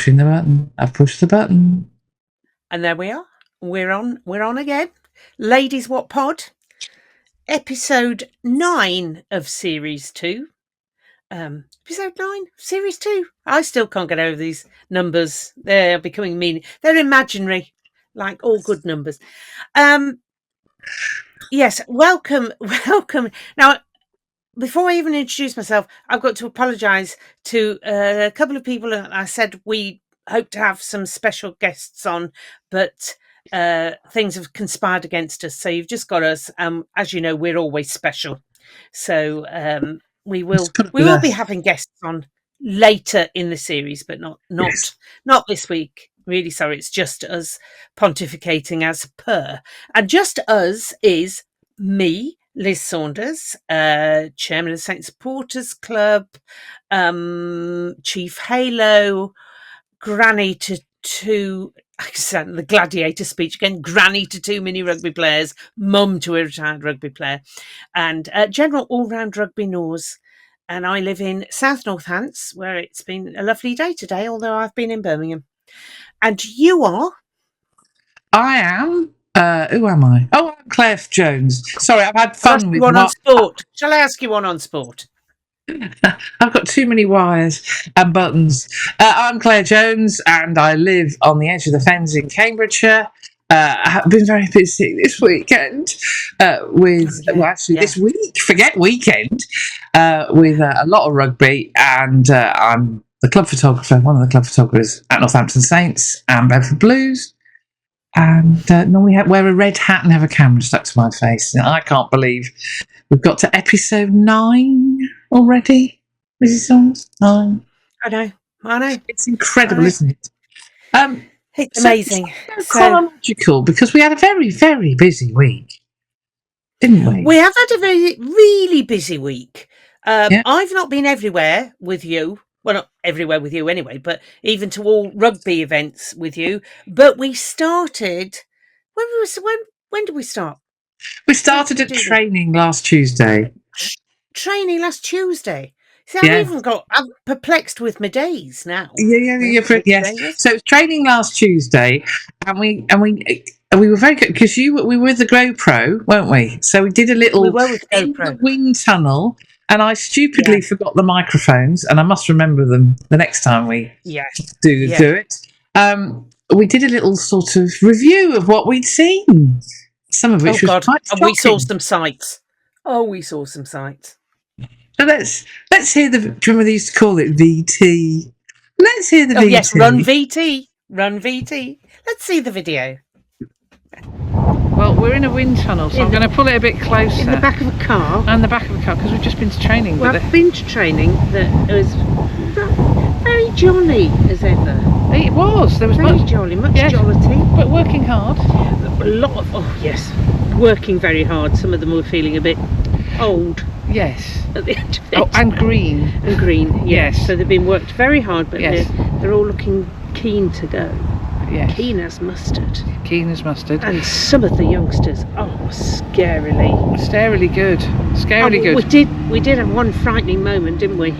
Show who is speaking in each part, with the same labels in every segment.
Speaker 1: pushing the button. I've pushed the button.
Speaker 2: And there we are. We're on again. Ladies Wot Pod. Episode 9 of Series 2. Episode 9, Series 2. I still can't get over these numbers. They're becoming mean. They're imaginary, like all good numbers. Yes, welcome. Now, before I even introduce myself, I've got to apologise to a couple of people. I said we hope to have some special guests on, but things have conspired against us. So you've just got us. As you know, we're always special. So we will be having guests on later in the series, but not this week. Really sorry, it's just us pontificating as per. And just us is me, Lis Saunders, chairman of the Saint Supporters Club, Chief Halo, granny to two, the gladiator speech again, granny to 2 mini rugby players, mum to a retired rugby player, and general all-round rugby nose. And I live in South Northants, where it's been a lovely day today, although I've been in Birmingham. And you are?
Speaker 1: I am. Who am I? Oh, I'm Claire Jones. Sorry, I've had fun with
Speaker 2: one on sport. Shall I ask you one on sport?
Speaker 1: I've got too many wires and buttons. I'm Claire Jones, and I live on the edge of the Fens in Cambridgeshire. I've been very busy this weekend this week. Forget weekend. With a lot of rugby, and I'm the club photographer, one of the club photographers at Northampton Saints and Bedford Blues. And normally wear a red hat and have a camera stuck to my face. I can't believe we've got to episode 9 already, Mrs. Saunders. 9.
Speaker 2: I know.
Speaker 1: It's incredible, isn't it?
Speaker 2: It's amazing.
Speaker 1: So chronological, because we had a very, very busy week, didn't we?
Speaker 2: We have had a very, really busy week. I've not been everywhere with you. Well, not everywhere with you anyway, but even to all rugby events with you. But we started. When did we start?
Speaker 1: We started at training last Tuesday.
Speaker 2: Training last Tuesday. See, I'm perplexed with my days now.
Speaker 1: Yes. So it was training last Tuesday, and we were very good because we were with the GoPro, weren't we? So we did a little
Speaker 2: in the
Speaker 1: wind tunnel. And I stupidly forgot the microphones, and I must remember them the next time we do it. We did a little sort of review of what we'd seen, some of which was quite shocking.
Speaker 2: And we saw some sights.
Speaker 1: So let's hear the. Do you remember they used to call it VT? Let's hear the VT.
Speaker 2: Yes, run VT. Let's see the video.
Speaker 3: Well, we're in a wind tunnel, so I'm going to pull it a bit closer.
Speaker 2: In the back of a car.
Speaker 3: And the back of a car, because we've just been to training.
Speaker 2: I've been to training that was very jolly as ever.
Speaker 3: It was. There was
Speaker 2: much jollity.
Speaker 3: But working hard.
Speaker 2: A lot of, working very hard. Some of them were feeling a bit old.
Speaker 3: Yes.
Speaker 2: At the end of it.
Speaker 3: Oh, and green.
Speaker 2: And green, yes. So they've been worked very hard, but they're all looking keen to go.
Speaker 1: Yes.
Speaker 2: Keen as mustard.
Speaker 3: Keen as mustard.
Speaker 2: And some of the youngsters, scarily good.
Speaker 3: Good.
Speaker 2: We did have one frightening moment, didn't we?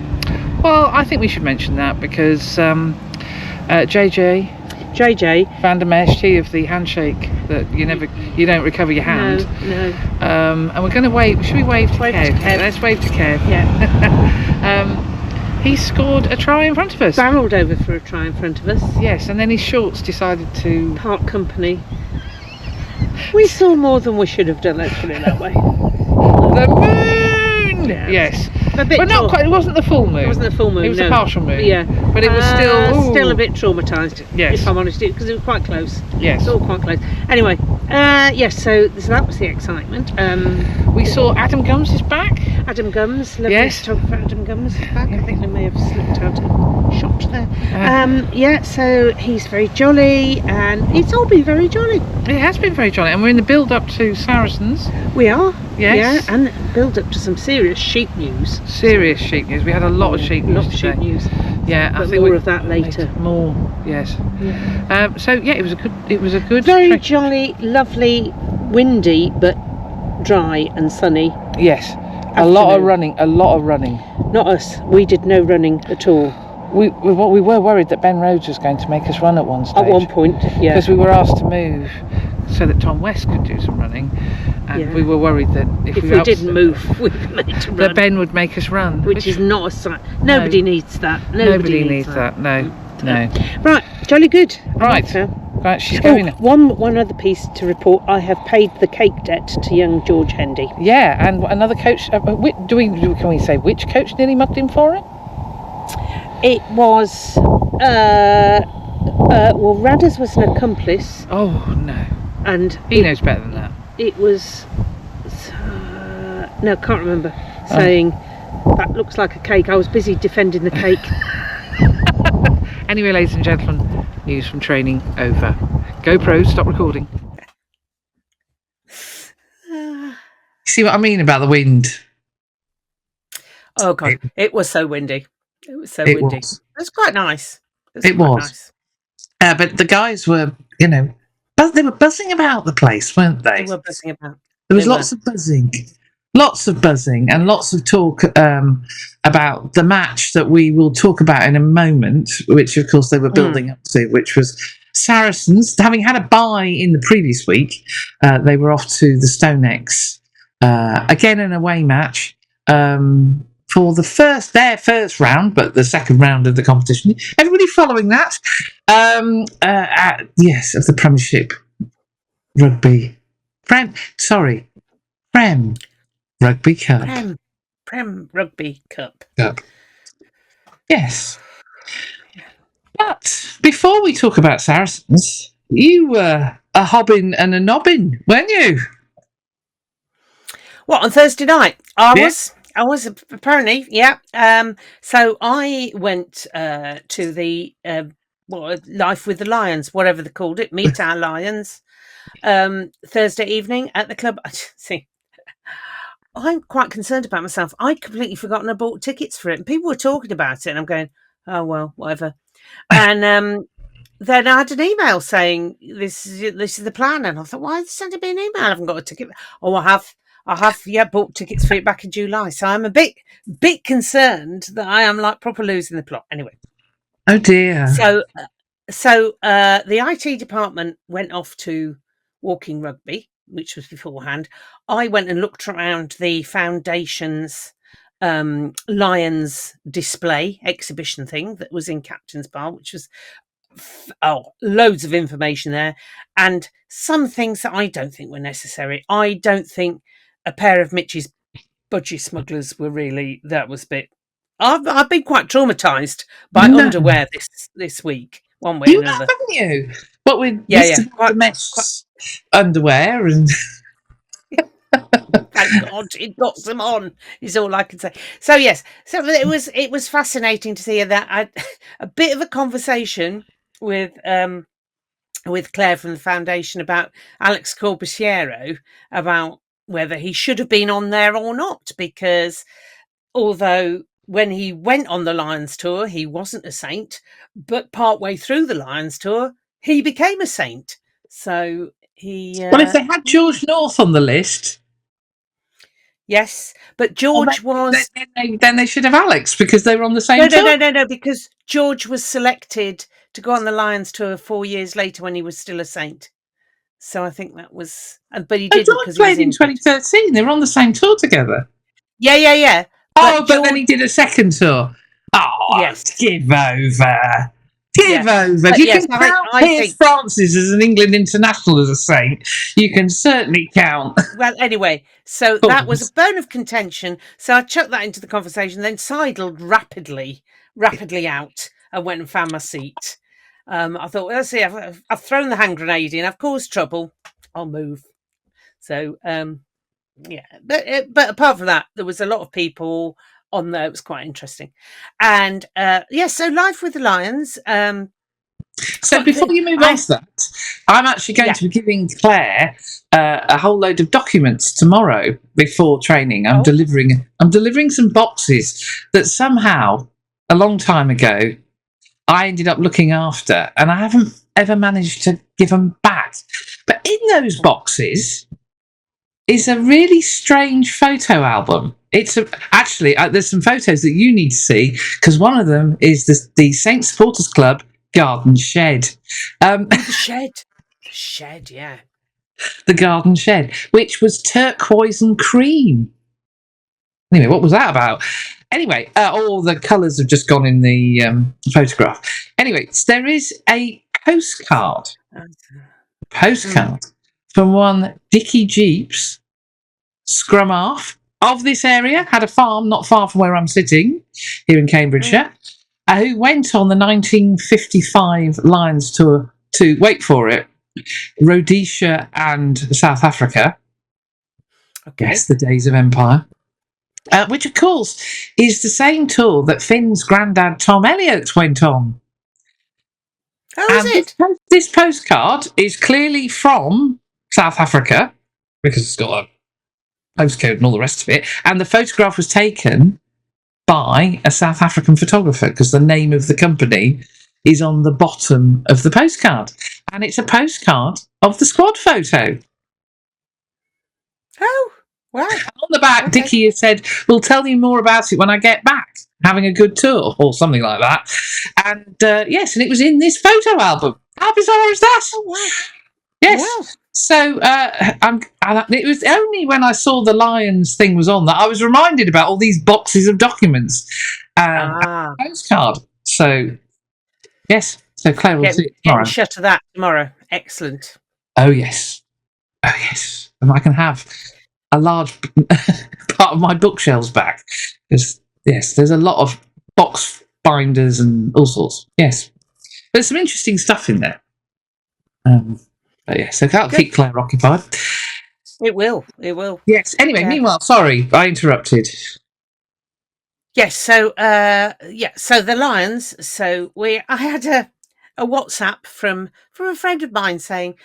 Speaker 3: Well, I think we should mention that because JJ Van der Mesch, he of the handshake that you don't recover your hand.
Speaker 2: No.
Speaker 3: And we're going to wave. Should we wave to Kev? Let's wave to Kev.
Speaker 2: Yeah.
Speaker 3: He scored a try in front of us.
Speaker 2: Barrelled over for a try in front of us.
Speaker 3: Yes, and then his shorts decided to
Speaker 2: part company. We saw more than we should have done, let's put it that way.
Speaker 3: The moon! Yes. But not quite, it wasn't the full moon.
Speaker 2: It wasn't the full moon,
Speaker 3: It was a partial moon.
Speaker 2: Yeah.
Speaker 3: But it was
Speaker 2: still a bit traumatised, if I'm honest, because it was quite close.
Speaker 3: Yes.
Speaker 2: It's all quite close. Anyway, so that was the excitement.
Speaker 3: We saw Adam Gums is back.
Speaker 2: Adam Gums, lovely photographer Adam Gums is back. I think we may have slipped out a shot there. So he's very jolly, and it's all been very jolly.
Speaker 3: It has been very jolly, and we're in the build-up to Saracens.
Speaker 2: We are.
Speaker 3: Yes.
Speaker 2: Yeah, and build up to some serious sheep news.
Speaker 3: We had a lot of sheep news today.
Speaker 2: Sheep news.
Speaker 3: Yeah,
Speaker 2: but I think more of that later.
Speaker 3: More, yes. Yeah. It was a good.
Speaker 2: Very jolly, lovely, windy, but dry and sunny.
Speaker 3: Yes. A lot of running.
Speaker 2: Not us. We did no running at all.
Speaker 3: we were worried that Ben Rhodes was going to make us run at one stage.
Speaker 2: At one point, yeah.
Speaker 3: Because we were asked to move so that Tom West could do some running, and we were worried that if we
Speaker 2: didn't move, we were made to run.
Speaker 3: That Ben would make us run,
Speaker 2: which is not a sign. Nobody needs that.
Speaker 3: Nobody needs that. No.
Speaker 2: Right, jolly good.
Speaker 3: Right, she's going.
Speaker 2: One other piece to report. I have paid the cake debt to young George Hendy.
Speaker 3: Yeah, and another coach. Can we say which coach nearly mugged him for it?
Speaker 2: It was. Well, Radders was an accomplice.
Speaker 3: Oh no!
Speaker 2: And
Speaker 3: he knows better than that.
Speaker 2: It was. No, can't remember. Saying that looks like a cake. I was busy defending the cake.
Speaker 3: Anyway, ladies and gentlemen, news from training over. GoPro, stop recording.
Speaker 1: See what I mean about the wind?
Speaker 2: Oh God, it was so windy. It was so windy. It was quite nice.
Speaker 1: It was. Nice. But the guys were, they were buzzing about the place, weren't they?
Speaker 2: They were buzzing about.
Speaker 1: There was lots of buzzing. Lots of buzzing and lots of talk about the match that we will talk about in a moment, which of course they were building up to, which was Saracens. Having had a bye in the previous week, they were off to the StoneX, again an away match for their first round, but the second round of the competition. Everybody following that? Yes, of the Premiership Rugby. Prem. Rugby Cup.
Speaker 2: Prem Rugby Cup.
Speaker 1: Yes. But before we talk about Saracens, you were a hobbing and a nobbing, weren't you?
Speaker 2: What, on Thursday night? I was apparently, yeah. So I went to the Life with the Lions, whatever they called it, Meet Our Lions, Thursday evening at the club. See, I'm quite concerned about myself. I'd completely forgotten I bought tickets for it, and people were talking about it, and I'm going, oh well, whatever. And then I had an email saying this is the plan, and I thought, why are they sending me an email? I haven't got a ticket. Oh, I have bought tickets for it back in July, so I'm a bit concerned that I am like proper losing the plot. Anyway,
Speaker 1: oh dear.
Speaker 2: So the IT department went off to walking rugby, which was beforehand. I went and looked around the foundation's Lions display exhibition thing that was in Captain's Bar, which was loads of information there, and some things that I don't think were necessary. I don't think a pair of Mitch's budgie smugglers were really. That was a bit. I've been quite traumatised by underwear this week, one way or another.
Speaker 1: Haven't you? What with the mesh underwear and.
Speaker 2: Thank God it got them on, is all I can say. So yes, so it was fascinating to see that. I a bit of a conversation with Claire from the foundation about Alex Corbusiero about whether he should have been on there or not, because although when he went on the Lions tour he wasn't a saint, but partway through the Lions tour he became a saint. So he
Speaker 1: well, if they had George North on the list.
Speaker 2: Yes, but George was.
Speaker 1: Then they should have Alex, because they were on the same tour.
Speaker 2: No, because George was selected to go on the Lions tour 4 years later when he was still a saint. So I think that was. But he didn't, because
Speaker 1: George played in 2013. They were on the same tour together.
Speaker 2: Yeah.
Speaker 1: But then he did a second tour. Oh, yes. Give over. Give over. If you can count Piers Francis as an England international as a saint, you can certainly count.
Speaker 2: Well, anyway, so that was a bone of contention. So I chucked that into the conversation, then sidled rapidly out and went and found my seat. I thought, let's see, I've thrown the hand grenade in. I've caused trouble. I'll move. So, yeah. But apart from that, there was a lot of people on there. It was quite interesting. And so Life with the Lions.
Speaker 1: So before you move off that, I'm actually going to be giving Claire a whole load of documents tomorrow before training. I'm delivering some boxes that somehow a long time ago I ended up looking after, and I haven't ever managed to give them back. But in those boxes is a really strange photo album. Actually, there's some photos that you need to see, because one of them is the Saint Supporters Club garden shed.
Speaker 2: The shed, yeah.
Speaker 1: The garden shed, which was turquoise and cream. Anyway, what was that about? Anyway, all the colours have just gone in the photograph. Anyway, there is a postcard from one Dickie Jeeps, scrum half of this area, had a farm not far from where I'm sitting here in Cambridgeshire, who went on the 1955 Lions tour to, wait for it, Rhodesia and South Africa.
Speaker 2: Okay.
Speaker 1: Yes, the days of empire. Which, of course, is the same tour that Finn's granddad Tom Elliott went on.
Speaker 2: Oh, is it?
Speaker 1: This postcard is clearly from South Africa, because it's got a postcode and all the rest of it. And the photograph was taken by a South African photographer, because the name of the company is on the bottom of the postcard. And it's a postcard of the squad photo.
Speaker 2: Oh, wow.
Speaker 1: On the back,
Speaker 2: Okay.
Speaker 1: Dickie has said, "We'll tell you more about it when I get back. Having a good tour," or something like that. And yes, and it was in this photo album. How bizarre is that?
Speaker 2: Oh, wow.
Speaker 1: Yes.
Speaker 2: Wow.
Speaker 1: So it was only when I saw the Lions thing was on that I was reminded about all these boxes of documents and a postcard. So, yes. So Claire will see it tomorrow.
Speaker 2: Get shut of that tomorrow. Excellent.
Speaker 1: Oh, yes. Oh, yes. And I can have a large part of my bookshelves back. Because, yes, there's a lot of box binders and all sorts. Yes. There's some interesting stuff in there. But yeah, so that'll keep Claire occupied.
Speaker 2: It will. It will.
Speaker 1: Yes. Anyway, meanwhile, sorry, I interrupted.
Speaker 2: Yes. So, So the Lions. So I had a WhatsApp from a friend of mine saying,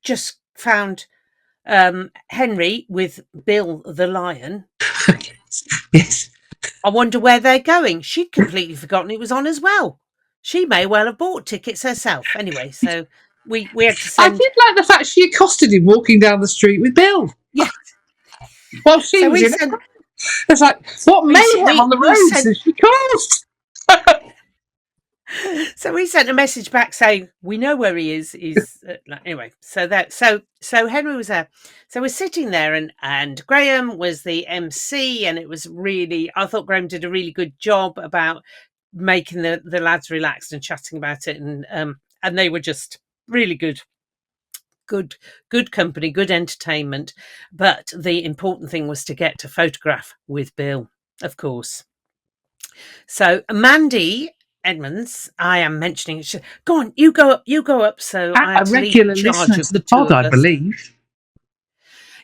Speaker 2: just found Henry with Bill the Lion.
Speaker 1: Yes.
Speaker 2: I wonder where they're going. She'd completely forgotten it was on as well. She may well have bought tickets herself. Anyway, so we had to send.
Speaker 1: I did like the fact she accosted him walking down the street with Bill.
Speaker 2: Yeah.
Speaker 1: Well, she was in it. It's like, what mayhem on the roads has she caused?
Speaker 2: So we sent a message back saying we know where he is. Anyway, so Henry was there. So we're sitting there, and Graham was the MC, and it was really. I thought Graham did a really good job about making the lads relaxed and chatting about it, and they were just really good company, good entertainment. But the important thing was to get to photograph with Bill, of course. So Mandy Edmonds, I am mentioning. Go on, you go up. So I had
Speaker 1: a regular listener to the pod, I believe.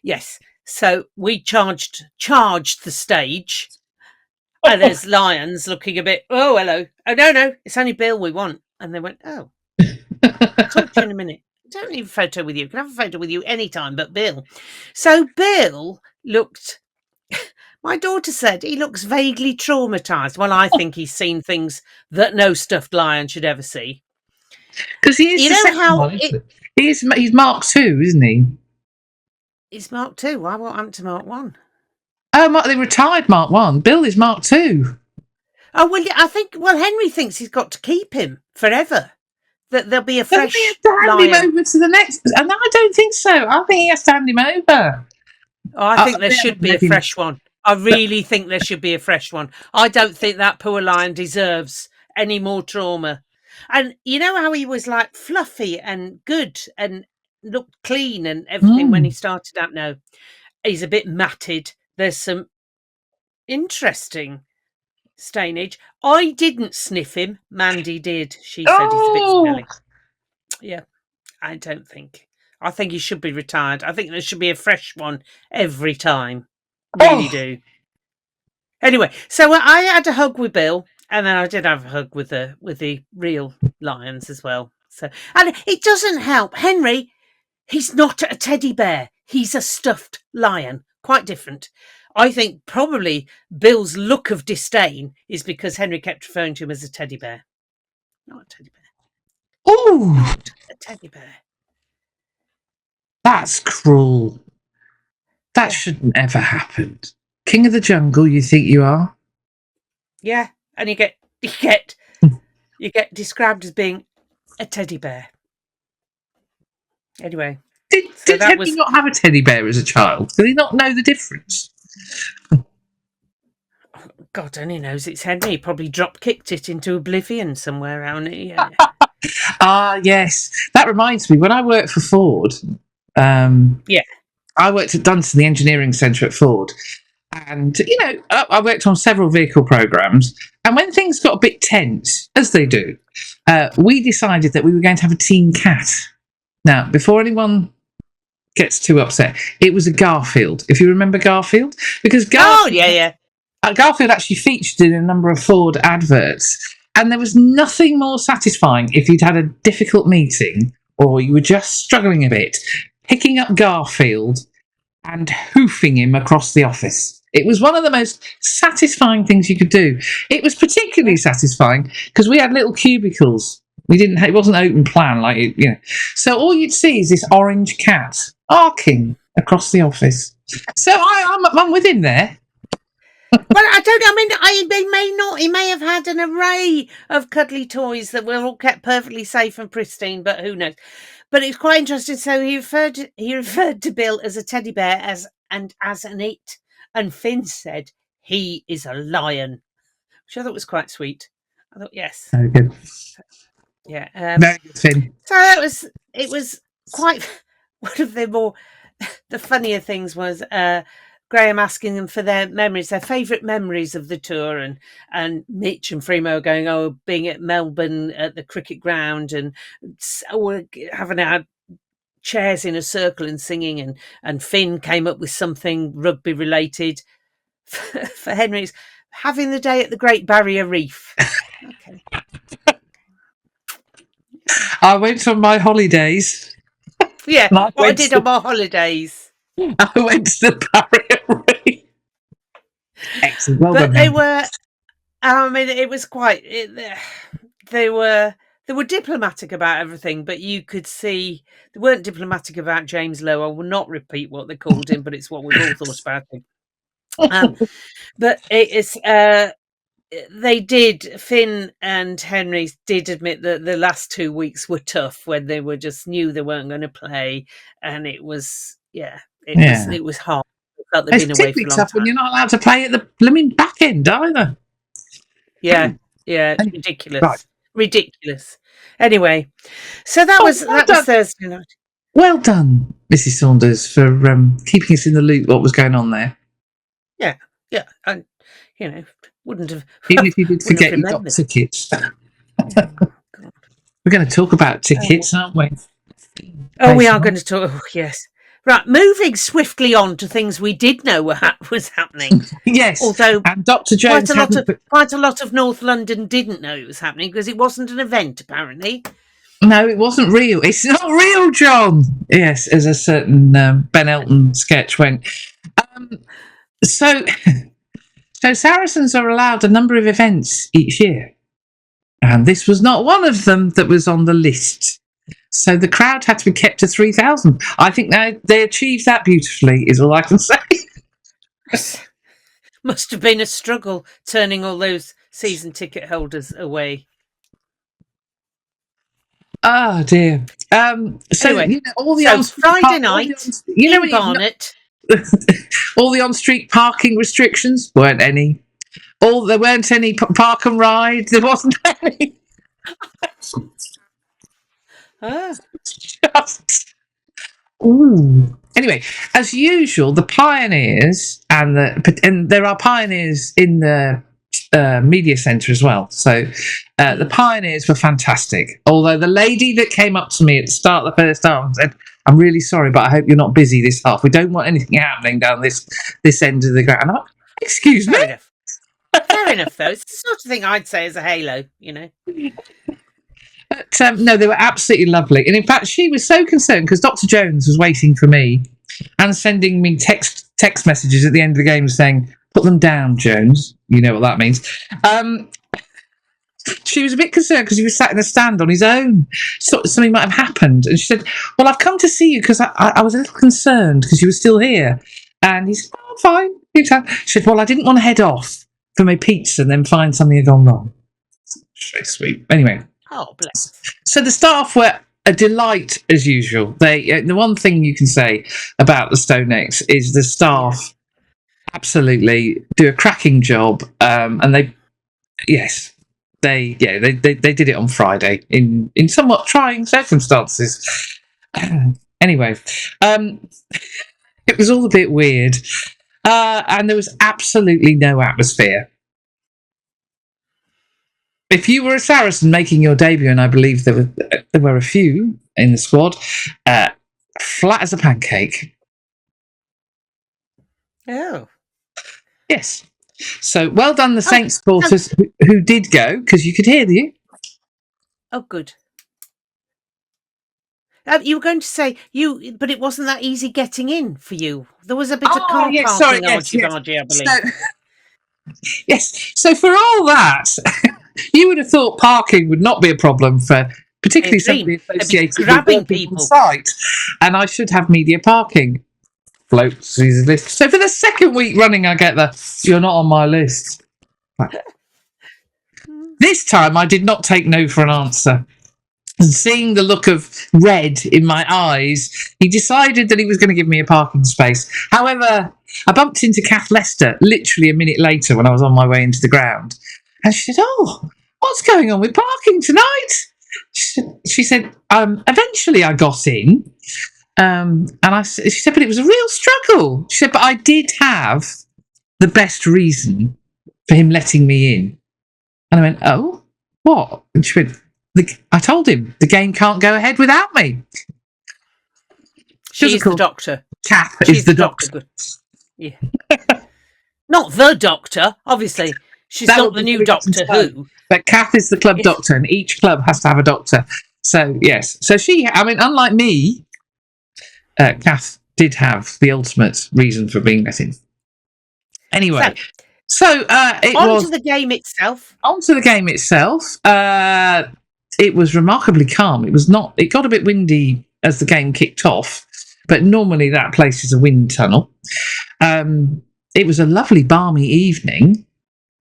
Speaker 2: Yes. So we charged the stage. And there's Lions looking a bit. Oh, hello. Oh no, it's only Bill we want. And they went, oh, I'll talk to you in a minute. I don't need a photo with you. I can have a photo with you anytime, but Bill. So Bill looked. My daughter said he looks vaguely traumatised. Well, I think he's seen things that no stuffed lion should ever see.
Speaker 1: Because he is he's Mark II, isn't he?
Speaker 2: He's Mark II. Why won't happened to Mark I?
Speaker 1: Oh, they retired Mark I. Bill is Mark II.
Speaker 2: Oh, well, I think. Well, Henry thinks he's got to keep him forever. That there'll be a fresh.
Speaker 1: He has to hand him over to the next. And I don't think so. I think he has to hand him over.
Speaker 2: Oh, I think there should be a fresh one. I really think there should be a fresh one. I don't think that poor lion deserves any more trauma. And you know how he was like fluffy and good and looked clean and everything when he started out? No, he's a bit matted. There's some interesting stainage. I didn't sniff him. Mandy did. She said he's a bit smelly. Yeah, I don't think. I think he should be retired. I think there should be a fresh one every time. Really do. Anyway, so I had a hug with Bill, and then I did have a hug with the real lions as well. So, and it doesn't help. Henry, he's not a teddy bear. He's a stuffed lion. Quite different. I think probably Bill's look of disdain is because Henry kept referring to him as a teddy bear. Not a teddy bear.
Speaker 1: Ooh.
Speaker 2: Not a teddy bear.
Speaker 1: That's cruel. That shouldn't ever happen. King of the jungle, you think you are?
Speaker 2: Yeah, and you get described as being a teddy bear. Anyway,
Speaker 1: Did
Speaker 2: that
Speaker 1: Henry not have a teddy bear as a child? Did he not know the difference?
Speaker 2: God only knows it's Henry. He probably drop kicked it into oblivion somewhere around it. Yeah.
Speaker 1: Yes. That reminds me, when I worked for Ford, I worked at Dunton, the engineering centre at Ford. And, I worked on several vehicle programmes. And when things got a bit tense, as they do, we decided that we were going to have a team cat. Now, before anyone gets too upset, it was a Garfield. If you remember Garfield, because Garfield actually featured in a number of Ford adverts, and there was nothing more satisfying if you'd had a difficult meeting or you were just struggling a bit, picking up Garfield and hoofing him across the office. It was one of the most satisfying things you could do. It was particularly satisfying because we had little cubicles. It wasn't open plan So all you'd see is this orange cat arcing across the office. So I'm with him there.
Speaker 2: Well, I don't know. I mean, he may have had an array of cuddly toys that were all kept perfectly safe and pristine, but who knows? But it's quite interesting. So he referred to Bill as a teddy bear as an it, and Finn said he is a lion, which I thought was quite sweet. I thought yes,
Speaker 1: very good.
Speaker 2: Yeah,
Speaker 1: very good, Finn.
Speaker 2: So it was quite one of the funnier things was Graham asking them for their favourite memories of the tour, and Mitch and Fremo going, being at Melbourne at the cricket ground and having our chairs in a circle and singing, and Finn came up with something rugby related. For Henry's having the day at the Great Barrier Reef. Okay.
Speaker 1: I went on my holidays.
Speaker 2: Yeah, what I did on my holidays.
Speaker 1: I went to the Barrier Reef. Excellent. Well done.
Speaker 2: They were. It was quite. They were diplomatic about everything, but you could see they weren't diplomatic about James Lowe. I will not repeat what they called him, but it's what we've all thought about him. But it's. Finn and Henry did admit that the last 2 weeks were tough when they were just knew they weren't going to play, and it was it was hard. Felt they'd been away for a long time.
Speaker 1: When you're not allowed to play at the blooming back end either.
Speaker 2: Yeah, it's ridiculous. Right. Ridiculous. Anyway, so that was Thursday night.
Speaker 1: Well done, Mrs. Saunders, for keeping us in the loop what was going on there.
Speaker 2: Yeah, and wouldn't have.
Speaker 1: Even if you did forget you got tickets. We're going to talk about tickets, aren't we?
Speaker 2: We are going to talk. Oh, yes. Right, moving swiftly on to things we did know was happening.
Speaker 1: Yes,
Speaker 2: although
Speaker 1: and Dr. Jones
Speaker 2: quite a lot of North London didn't know it was happening because it wasn't an event, apparently.
Speaker 1: No, it wasn't real. It's not real, John. Yes, as a certain Ben Elton sketch went. So Saracens are allowed a number of events each year, and this was not one of them that was on the list. So the crowd had to be kept to 3,000. I think they achieved that beautifully, is all I can say.
Speaker 2: Must have been a struggle turning all those season ticket holders away.
Speaker 1: Oh dear.
Speaker 2: Anyway,
Speaker 1: all the
Speaker 2: Friday night in Barnet.
Speaker 1: All the on-street parking restrictions weren't any. There weren't any park and ride. There wasn't any. Anyway, as usual, the pioneers and there are pioneers in the media centre as well. So the pioneers were fantastic. Although the lady that came up to me at the start of the first half said, "I'm really sorry, but I hope you're not busy this half. We don't want anything happening down this end of the ground." And I'm like, excuse me.
Speaker 2: Fair enough, though. It's the sort of thing I'd say as a halo,
Speaker 1: But no, they were absolutely lovely. And in fact, she was so concerned because Dr. Jones was waiting for me and sending me text messages at the end of the game saying, "Put them down, Jones." You know what that means. She was a bit concerned because he was sat in a stand on his own. So something might have happened. And she said, "Well, I've come to see you because I was a little concerned because you were still here." And he said, "Oh, fine. She said, well, I didn't want to head off for my pizza and then find something had gone wrong. Very sweet. Anyway.
Speaker 2: Oh, bless.
Speaker 1: So the staff were a delight as usual. The one thing you can say about the StoneX is the staff absolutely do a cracking job, and they did it on Friday in somewhat trying circumstances. Anyway, it was all a bit weird, and there was absolutely no atmosphere. If you were a Saracen making your debut, and I believe there were a few in the squad, flat as a pancake.
Speaker 2: Oh.
Speaker 1: Yes. So well done the Saints supporters who did go, because you could hear you.
Speaker 2: Oh, good. You were going to say but it wasn't that easy getting in for you. There was a bit of car parking, argy, I believe.
Speaker 1: Yes. So for all that, you would have thought parking would not be a problem for particularly somebody associated with grabbing people on site. And I should have media parking. Floats through the list. So for the second week running, I get you're not on my list. This time, I did not take no for an answer. And seeing the look of red in my eyes, he decided that he was going to give me a parking space. However, I bumped into Kath Lester literally a minute later when I was on my way into the ground. And she said, "Oh, what's going on with parking tonight?" She said, eventually I got in. And she said, but it was a real struggle. She said, but I did have the best reason for him letting me in. And I went, oh, what? And she went, I told him the game can't go ahead without me.
Speaker 2: She's the doctor.
Speaker 1: Kath is the doctor.
Speaker 2: Yeah. Not the doctor, obviously. She's not the new Doctor Who.
Speaker 1: But Kath is the club doctor, and each club has to have a doctor. So, yes. So unlike me, Kath did have the ultimate reason for being let in. Anyway, so on to
Speaker 2: the game itself.
Speaker 1: It was remarkably calm. It got a bit windy as the game kicked off, but normally that place is a wind tunnel. It was a lovely balmy evening.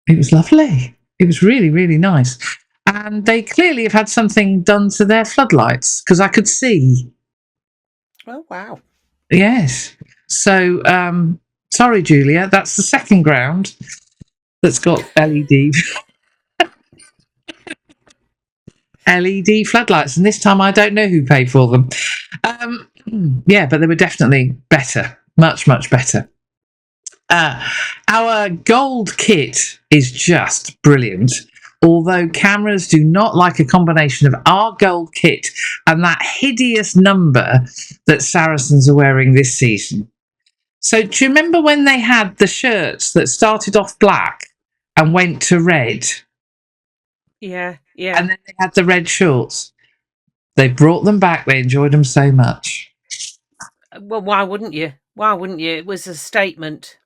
Speaker 1: It was lovely. It was really, really nice. And they clearly have had something done to their floodlights, because I could see.
Speaker 2: Oh, wow.
Speaker 1: Yes. So, sorry, Julia, that's the second ground that's got LED floodlights, and this time I don't know who paid for them. Yeah, but they were definitely better. Much, much better. Our gold kit is just brilliant. Although cameras do not like a combination of our gold kit and that hideous number that Saracens are wearing this season. So do you remember when they had the shirts that started off black and went to red?
Speaker 2: Yeah, yeah.
Speaker 1: And then they had the red shorts. They brought them back. They enjoyed them so much.
Speaker 2: Well, why wouldn't you? Why wouldn't you? It was a statement.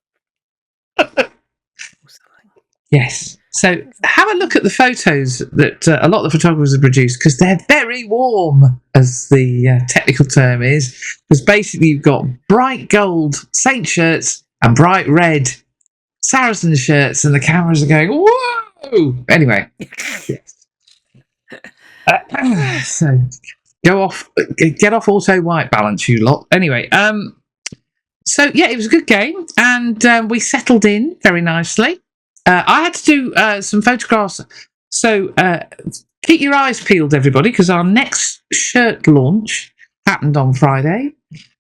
Speaker 1: Yes. So have a look at the photos that a lot of the photographers have produced, because they're very warm, as the technical term is. Because basically you've got bright gold Saint shirts and bright red Saracen shirts, and the cameras are going, whoa! Anyway. Yes. So get off auto white balance, you lot. Anyway, so yeah, it was a good game, and we settled in very nicely. I had to do some photographs, so keep your eyes peeled, everybody, because our next shirt launch happened on Friday,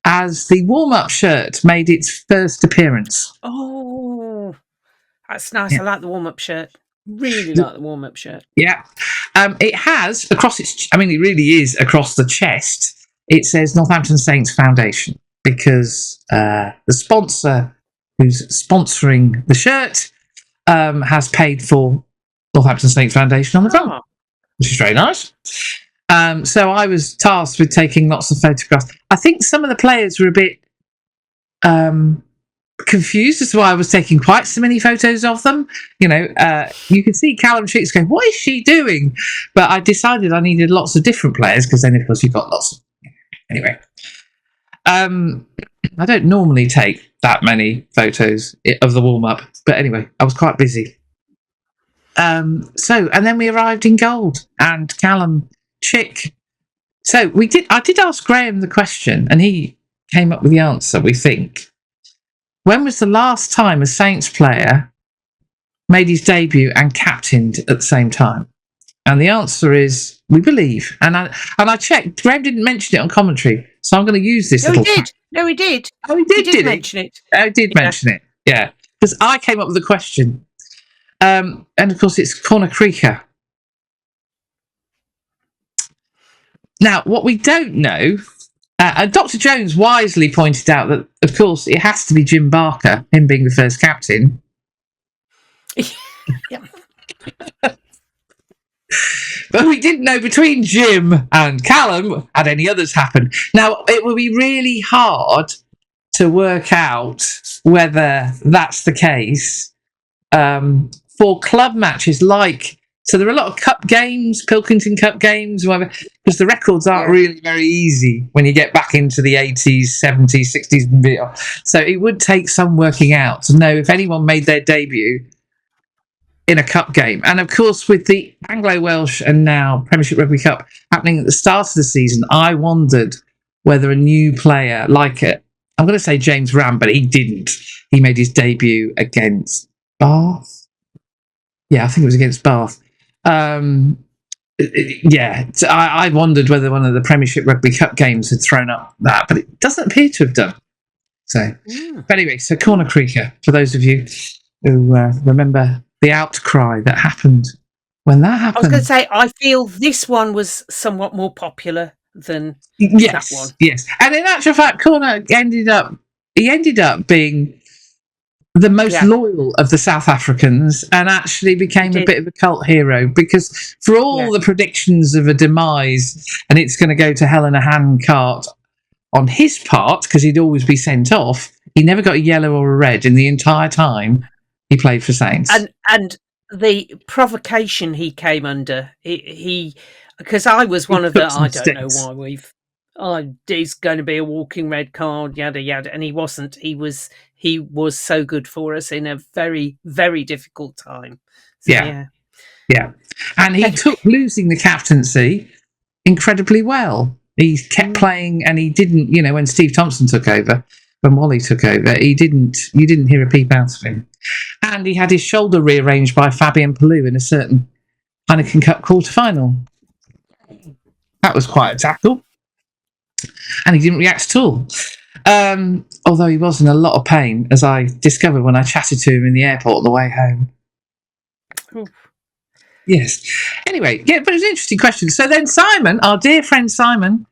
Speaker 1: as the warm-up shirt made its first appearance.
Speaker 2: Oh, that's nice. Yeah. I like the warm-up shirt. Really like the warm-up shirt.
Speaker 1: Yeah. It has, across it really is across the chest, it says Northampton Saints Foundation, because the sponsor who's sponsoring the shirt has paid for Northampton Saints Foundation on the front, which is very nice. So I was tasked with taking lots of photographs. I think some of the players were a bit confused as to why I was taking quite so many photos of them. You know, you could see Callum Cheeks going, what is she doing? But I decided I needed lots of different players, because then, of course, you've got lots of... Anyway. I don't normally take that many photos of the warm-up. But anyway, I was quite busy. And then we arrived in gold, and Callum Chick. So I did ask Graham the question, and he came up with the answer, we think. When was the last time a Saints player made his debut and captained at the same time? And the answer is, we believe. And I checked. Graham didn't mention it on commentary, so I'm going to use this.
Speaker 2: No, he did. No, he did.
Speaker 1: Oh, he did
Speaker 2: mention it.
Speaker 1: I did mention it. Yeah, because I came up with the question. And of course, it's Corner Creeker. Now, what we don't know, Dr. Jones wisely pointed out that, of course, it has to be Jim Barker, him being the first captain.
Speaker 2: Yeah.
Speaker 1: But we didn't know between Jim and Callum had any others happen. Now, it will be really hard to work out whether that's the case for club matches so there are a lot of cup games, Pilkington Cup games, whatever, because the records aren't really very easy when you get back into the 80s, 70s, 60s and beyond. So it would take some working out to know if anyone made their debut in a cup game. And of course, with the Anglo-Welsh and now Premiership Rugby Cup happening at the start of the season, I wondered whether a new player like it, I'm going to say James Ram, but he didn't. He made his debut against Bath. Yeah, I think it was against Bath. I wondered whether one of the Premiership Rugby Cup games had thrown up that, but it doesn't appear to have done. So, But anyway, so Corner Creeker, for those of you who remember the outcry that happened when that happened.
Speaker 2: I was going to say, I feel this one was somewhat more popular than that one.
Speaker 1: Yes, and in actual fact, Corner ended up being the most loyal of the South Africans and actually became a bit of a cult hero, because for all the predictions of a demise and it's going to go to hell in a handcart on his part, because he'd always be sent off, he never got a yellow or a red in the entire time he played for Saints.
Speaker 2: And the provocation he came under, he because I was one of the, I don't know why he's going to be a walking red card, yada yada, and he wasn't. He was so good for us in a very, very difficult time. So,
Speaker 1: yeah. And he took losing the captaincy incredibly well. He kept playing, and he didn't, when Steve Thompson took over, when Wally took over, you didn't hear a peep out of him. And he had his shoulder rearranged by Fabian Palou in a certain Heineken Cup quarter-final. That was quite a tackle. And he didn't react at all. Although he was in a lot of pain, as I discovered when I chatted to him in the airport on the way home.
Speaker 2: Oof.
Speaker 1: Yes. Anyway, but it was an interesting question. So then Simon, our dear friend Simon,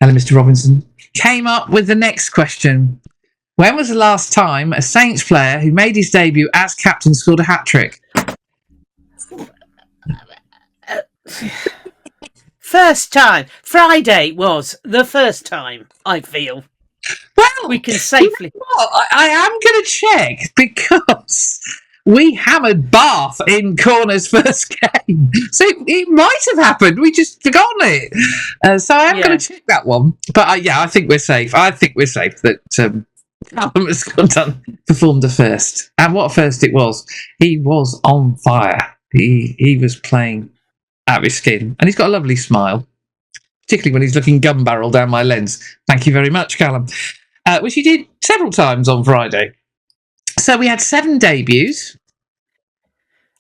Speaker 1: hello, Mr. Robinson, came up with the next question. When was the last time a Saints player who made his debut as captain scored a hat-trick?
Speaker 2: First time. Friday was the first time, I feel.
Speaker 1: Well,
Speaker 2: we can safely...
Speaker 1: I am going to check, because we hammered Bath in Corner's first game. So it might have happened. We just forgotten it. So I am going to check that one. But I think we're safe. I think we're safe that Callum has performed the first. And what first it was. He was on fire. He was playing out of his skin. And he's got a lovely smile, particularly when he's looking gun barrel down my lens. Thank you very much, Callum. Which he did several times on Friday. So we had 7 debuts.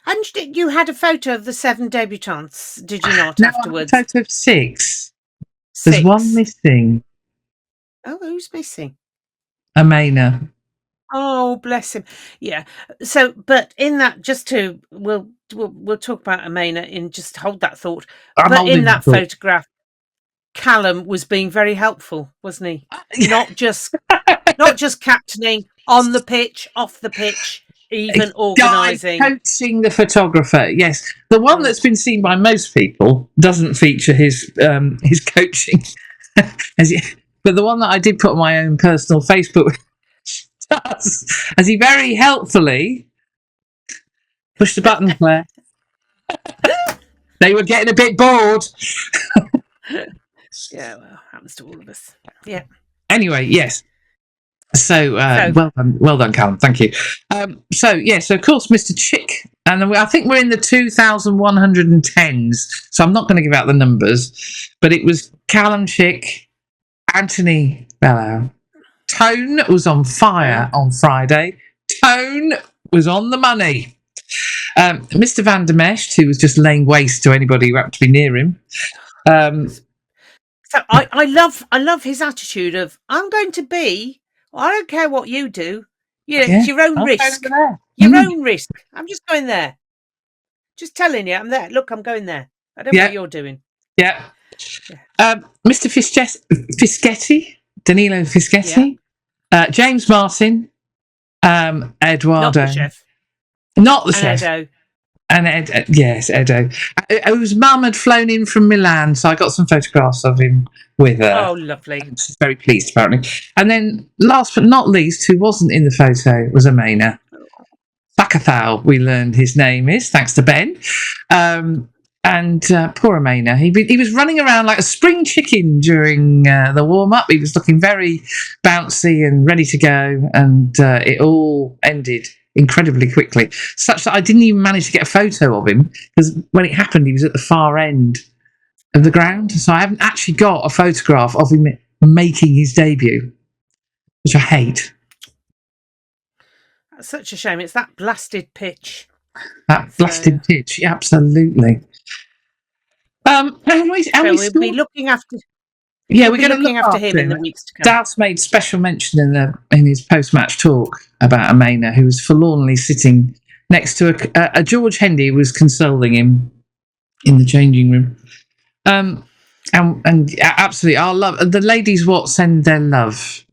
Speaker 2: And you had a photo of the 7 debutants, did you not,
Speaker 1: No,
Speaker 2: afterwards?
Speaker 1: I had a photo of 6. There's one missing.
Speaker 2: Oh, who's missing?
Speaker 1: Amena.
Speaker 2: Oh, bless him. Yeah. So, but in that, we'll talk about Amena in just hold that thought. But in that photograph, Callum was being very helpful, wasn't he? Not just captaining on the pitch, off the pitch, even organising,
Speaker 1: coaching the photographer. Yes, the one that's been seen by most people doesn't feature his coaching, but the one that I did put on my own personal Facebook does, as he very helpfully pushed the button, Claire. They were getting a bit bored.
Speaker 2: Yeah, well, happens to all of us. Yeah.
Speaker 1: Anyway, yes. So well done, Callum. Thank you. So of course, Mr. Chick, and then I think we're in the 2,110s. So I'm not going to give out the numbers, but it was Callum Chick, Anthony Bellow. Tone was on fire on Friday. Tone was on the money. Mr. Van der Mesht, who was just laying waste to anybody who happened to be near him.
Speaker 2: So I love his attitude of, I'm going to be. I don't care what you do. It's your own risk. Your own risk. I'm just going there. Just telling you, I'm there. Look, I'm going there. I don't know what you're doing.
Speaker 1: Yeah. Mr. Fischetti, Danilo Fischetti, James Martin, Eduardo.
Speaker 2: Not the chef.
Speaker 1: Not the chef.
Speaker 2: Edo.
Speaker 1: And yes, Edo. Whose mum had flown in from Milan, so I got some photographs of him with her.
Speaker 2: Oh, lovely.
Speaker 1: She's very pleased, apparently. And then, last but not least, who wasn't in the photo was Amena. Bakathal, we learned his name is, thanks to Ben. And poor Amena, he was running around like a spring chicken during the warm-up. He was looking very bouncy and ready to go, and it all ended incredibly quickly, such that I didn't even manage to get a photo of him, because when it happened, he was at the far end of the ground. So I haven't actually got a photograph of him making his debut, which I hate.
Speaker 2: That's such a shame. It's that blasted pitch.
Speaker 1: That blasted pitch, absolutely.
Speaker 2: We'll be looking after.
Speaker 1: Yeah, we're going to look
Speaker 2: after him in the weeks to come.
Speaker 1: Dallas made special mention in his post-match talk about Amena, who was forlornly sitting next to a George Hendy who was consoling him in the changing room. And absolutely, our love. The ladies Wot send their love,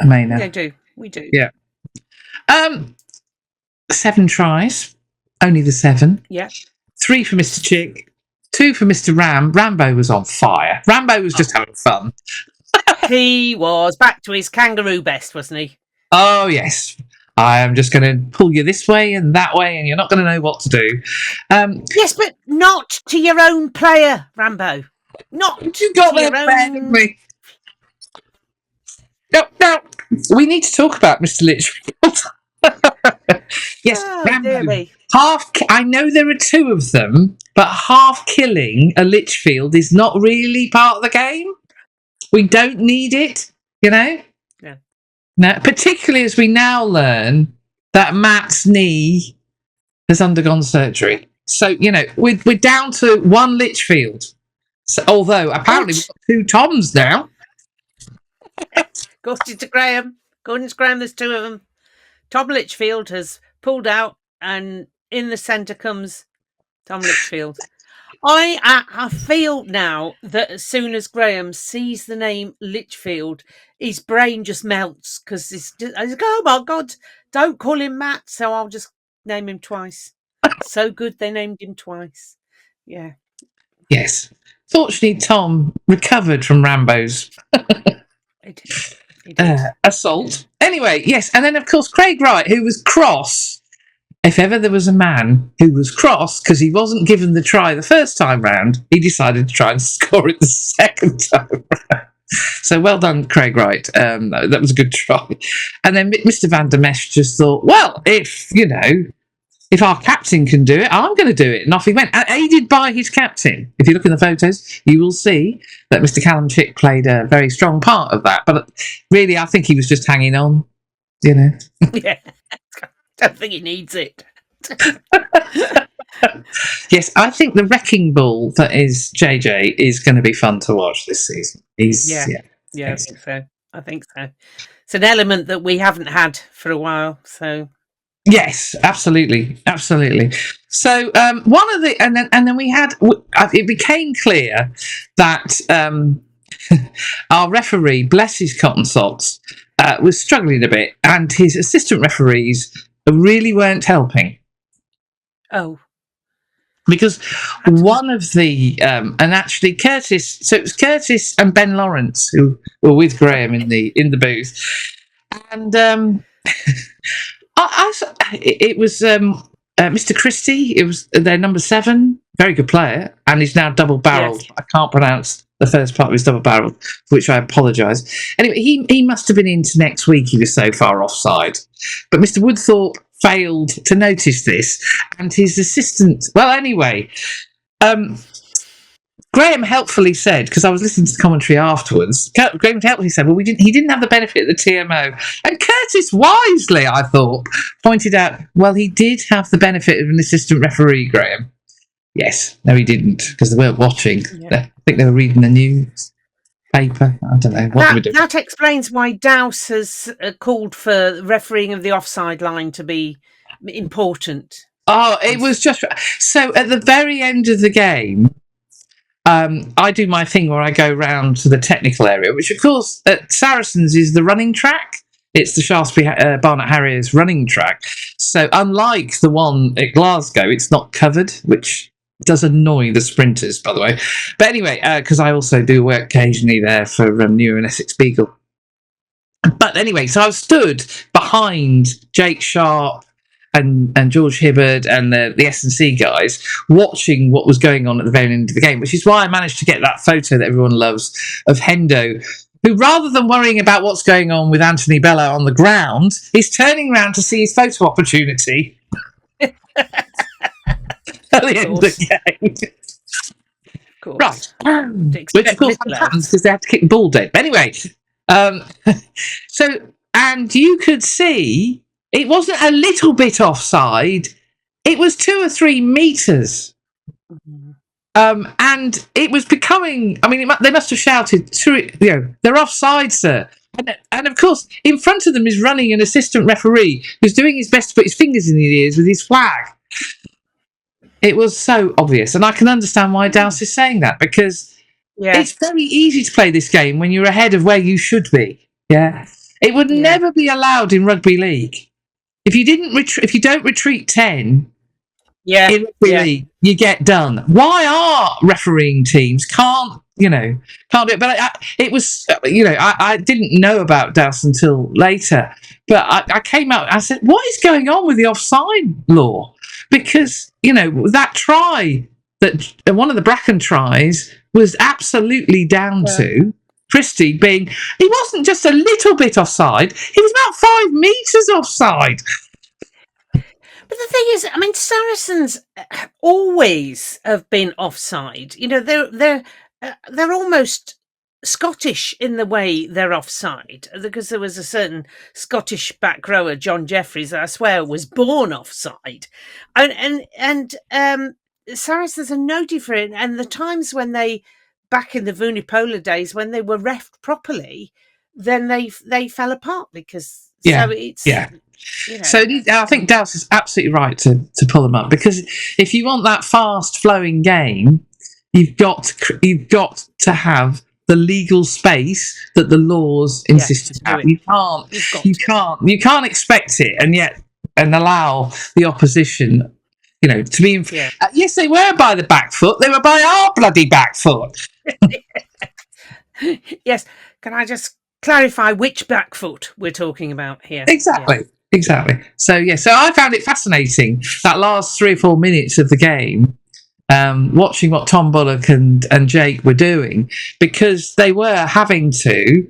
Speaker 1: Amena.
Speaker 2: They do. We do.
Speaker 1: Yeah. 7 tries, only the 7.
Speaker 2: Yeah.
Speaker 1: 3 for Mr. Chick. 2 for Mr. Ram. Rambo was on fire. Rambo was just having fun.
Speaker 2: He was back to his kangaroo best, wasn't he?
Speaker 1: Oh, yes. I am just going to pull you this way and that way, and you're not going to know what to do.
Speaker 2: Yes, but not to your own player, Rambo. Not
Speaker 1: you got
Speaker 2: to your
Speaker 1: own. No. We need to talk about Mr. Litchfield. Yes, Rambo. I know there are 2 of them, but half killing a Litchfield is not really part of the game. We don't need it, you know?
Speaker 2: Yeah.
Speaker 1: No, particularly as we now learn that Matt's knee has undergone surgery. So, you know, we're down to 1 Litchfield. So, although apparently we've got 2 Toms now.
Speaker 2: Gordon's Graham, there's 2 of them. Tom Litchfield has pulled out, and in the centre comes Tom Litchfield. I feel now that as soon as Graham sees the name Litchfield, his brain just melts, because I go, oh my God, don't call him Matt, so I'll just name him twice. So good they named him twice. Yeah.
Speaker 1: Yes. Fortunately, Tom recovered from Rambo's assault. Anyway, yes. And then, of course, Craig Wright, who was cross. If ever there was a man who was cross because he wasn't given the try the first time round, he decided to try and score it the second time round. So well done, Craig Wright. That was a good try. And then Mr. Van der Mesh just thought, well, if our captain can do it, I'm going to do it. And off he went, aided by his captain. If you look in the photos, you will see that Mr. Callum Chick played a very strong part of that. But really, I think he was just hanging on, you know.
Speaker 2: Yeah. I don't think he needs it.
Speaker 1: Yes, I think the wrecking ball that is JJ is going to be fun to watch this season.
Speaker 2: I think so. It's an element that we haven't had for a while. So
Speaker 1: yes, absolutely. So one of the and then we had it became clear that our referee, bless his cotton socks, was struggling a bit, and his assistant referees really weren't helping.
Speaker 2: Oh.
Speaker 1: Because one of the and actually Curtis, so it was Curtis and Ben Lawrence who were with Graham in the booth, and it was Mr. Christie. It was their number 7, very good player, and he's now double barreled. Yes. I can't pronounce the first part of his double barrel, for which I apologise. Anyway, he must have been into next week. He was so far offside. But Mr. Woodthorpe failed to notice this, and his assistant. Well, anyway, Graham helpfully said, because I was listening to the commentary afterwards, Graham helpfully said, well, he didn't have the benefit of the TMO. And Curtis wisely, I thought, pointed out, well, he did have the benefit of an assistant referee, Graham. Yes. No, he didn't, because they weren't watching. Yeah. I think they were reading the newspaper. I don't know.
Speaker 2: That explains why Dowse has called for refereeing of the offside line to be important.
Speaker 1: Oh, it was just... So at the very end of the game... I do my thing where I go round to the technical area, which, of course, at Saracens is the running track. It's the Shaftesbury Barnet Harriers running track. So unlike the one at Glasgow, it's not covered, which does annoy the sprinters, by the way. But anyway, because I also do work occasionally there for Newer and Essex Beagle. But anyway, so I stood behind Jake Sharp and George Hibbard and the S&C guys watching what was going on at the very end of the game, which is why I managed to get that photo that everyone loves of Hendo, who, rather than worrying about what's going on with Anthony Bella on the ground, is turning around to see his photo opportunity at the end of the game. Right. Which, of course, happens because they had to kick the ball dead. But anyway, and you could see... It wasn't a little bit offside. It was 2 or 3 metres. And it was becoming... I mean, they must have shouted, they're offside, sir. And of course, in front of them is running an assistant referee who's doing his best to put his fingers in his ears with his flag. It was so obvious. And I can understand why Dowse is saying that, because it's very easy to play this game when you're ahead of where you should be. Yeah. It would never be allowed in rugby league. If you don't retreat 10 in rugby league, you get done. Why our refereeing teams can't do it? But it was, I didn't know about Dowse until later. But I came out and I said, what is going on with the offside law? Because, that try, that one of the Bracken tries, was absolutely down to Christie being, he wasn't just a little bit offside, he was about 5 metres offside.
Speaker 2: But the thing is, I mean, Saracens always have been offside. They're almost Scottish in the way they're offside, because there was a certain Scottish back rower, John Jeffries, that I swear was born offside, and Saracens are noted for it. And the times when they, back in the Vunipola days, when they were refed properly, then they fell apart because So I think Dowse is absolutely right to pull them up, because if you want that fast flowing game, you've got to have the legal space that the laws insist on. You can't expect it and allow the opposition, to be. Yes, they were by the back foot. They were by our bloody back foot. Yes. Can I just clarify which back foot we're talking about here?
Speaker 1: Exactly. So I found it fascinating, that last 3 or 4 minutes of the game, watching what Tom Bullock and Jake were doing, because they were having to,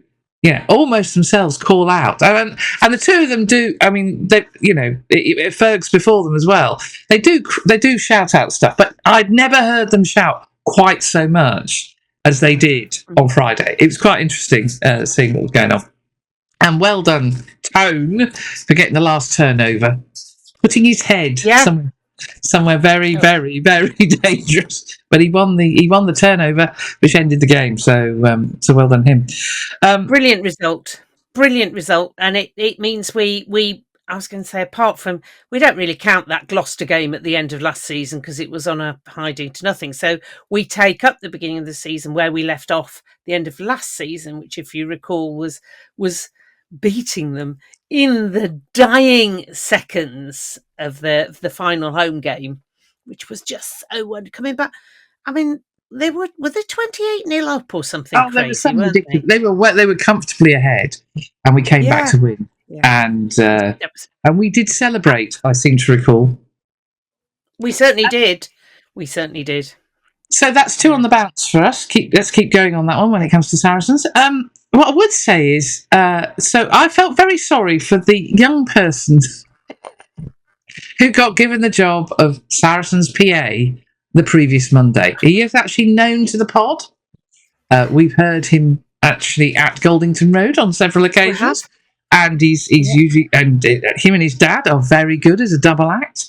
Speaker 1: almost themselves call out, and the two of them do. I mean, Ferg's before them as well. They do shout out stuff, but I'd never heard them shout quite so much as they did on Friday. It was quite interesting seeing what was going on. And well done, Tone, for getting the last turnover, putting his head somewhere very, very, very dangerous. But he won the turnover, which ended the game. So well done him.
Speaker 2: Brilliant result, and it means we. I was going to say, apart from, we don't really count that Gloucester game at the end of last season because it was on a hiding to nothing. So we take up the beginning of the season where we left off the end of last season, which, if you recall, was beating them in the dying seconds of the final home game, which was just so wonderful. Coming back, I mean, were they 28-0 up or something?
Speaker 1: Oh,
Speaker 2: crazy,
Speaker 1: they were something ridiculous. They were comfortably ahead, and we came back to win. Yeah. And we did celebrate, I seem to recall.
Speaker 2: We certainly did.
Speaker 1: So that's 2 on the bounce for us. Let's keep going on that one when it comes to Saracens. What I would say is, so I felt very sorry for the young person who got given the job of Saracens PA the previous Monday. He is actually known to the pod. We've heard him actually at Goldington Road on several occasions. And he's usually, and him and his dad are very good as a double act.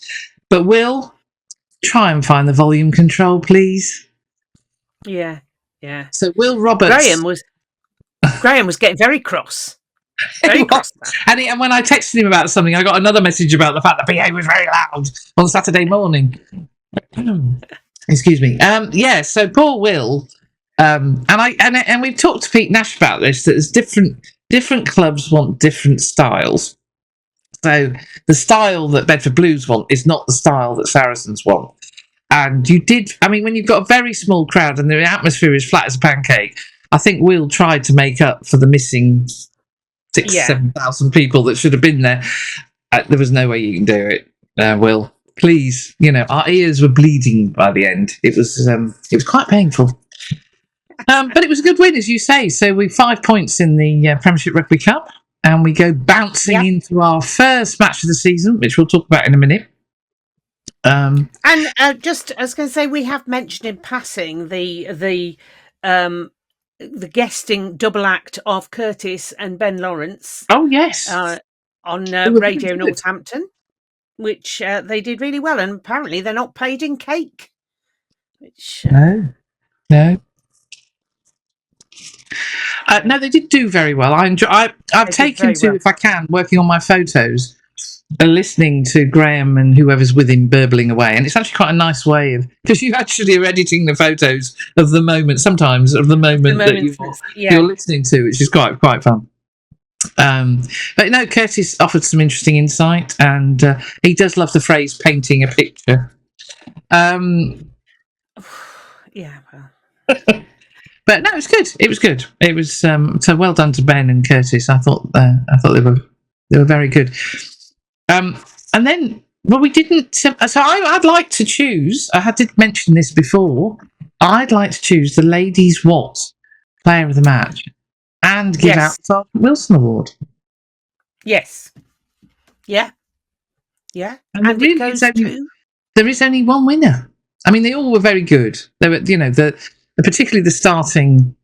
Speaker 1: But Will, try and find the volume control, please.
Speaker 2: Yeah.
Speaker 1: So Will Roberts.
Speaker 2: Graham was getting very cross. Very cross.
Speaker 1: And when I texted him about something, I got another message about the fact that PA was very loud on Saturday morning. Excuse me. So poor Will. And we've talked to Pete Nash about this. That there's different clubs want different styles. So the style that Bedford Blues want is not the style that Saracens want. And when you've got a very small crowd and the atmosphere is flat as a pancake, I think Will tried to make up for the missing 7,000 people that should have been there. There was no way you can do it, Will. Please, our ears were bleeding by the end. It was quite painful. But it was a good win, as you say. So we're 5 points in the Premiership Rugby Cup. And we go bouncing into our first match of the season, which we'll talk about in a minute.
Speaker 2: And just, I was going to say, we have mentioned in passing the guesting double act of Curtis and Ben Lawrence.
Speaker 1: Oh yes,
Speaker 2: on Radio Northampton, which they did really well, and apparently they're not paid in cake. Which
Speaker 1: no. No, they did do very well. I've taken to, if I can, working on my photos, listening to Graham and whoever's with him burbling away, and it's actually quite a nice way of, because you actually are editing the photos of the moment, sometimes of the moment that you're listening to, which is quite fun. But no, Curtis offered some interesting insight, and he does love the phrase "painting a picture." But no, it was good. It was so well done to Ben and Curtis. I thought they were very good. And then, we didn't. So I'd like to choose. I did mention this before. I'd like to choose the Ladies Wot Player of the Match and give out the Sgt Wilson Award. Yes. Yeah. And there is only one winner. I mean, they all were very good. They were, particularly the starting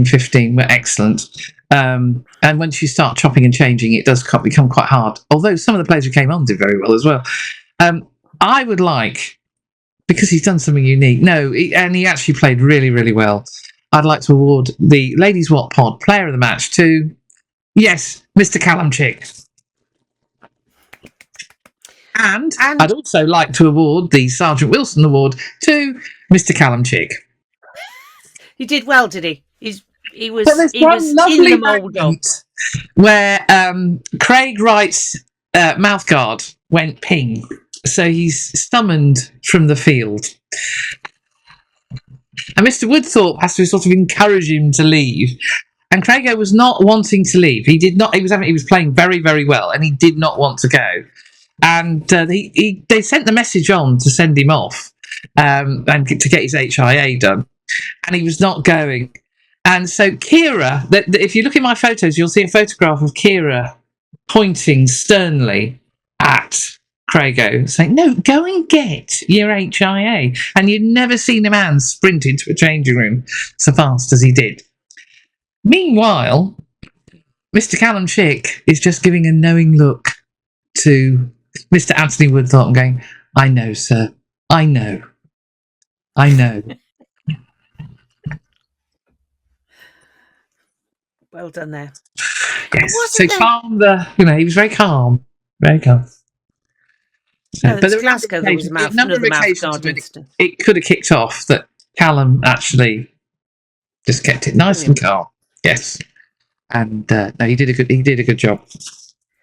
Speaker 1: 15 were excellent. And once you start chopping and changing, it does become quite hard. Although some of the players who came on did very well as well. I would like, because he's done something unique. And he actually played really, really well. I'd like to award the Ladies Wot Pod Player of the Match to, Mr. Callum Chick. And I'd also like to award the Sgt Wilson Award to Mr. Callum Chick.
Speaker 2: He did well, did he? He was
Speaker 1: in the
Speaker 2: mould
Speaker 1: where Craig Wright's mouthguard went ping, so he's summoned from the field, and Mr. Woodthorpe has to sort of encourage him to leave. And Craigo was not wanting to leave. He did not. He was playing very, very well, and he did not want to go. And they sent the message on to send him off and to get his HIA done, and he was not going. And so Kira, if you look at my photos, you'll see a photograph of Kira pointing sternly at Craigo, saying, "No, go and get your HIA." And you'd never seen a man sprint into a changing room so fast as he did. Meanwhile, Mr. Callum Chick is just giving a knowing look to Mr. Anthony Woodthorpe and going, "I know, sir. I know.
Speaker 2: Well done there.
Speaker 1: Yes. So calm he was very calm. Very calm.
Speaker 2: So, but Glasgow, there was a number of occasions
Speaker 1: it could have kicked off that Callum actually just kept it nice and calm. Yes. And he did a good job.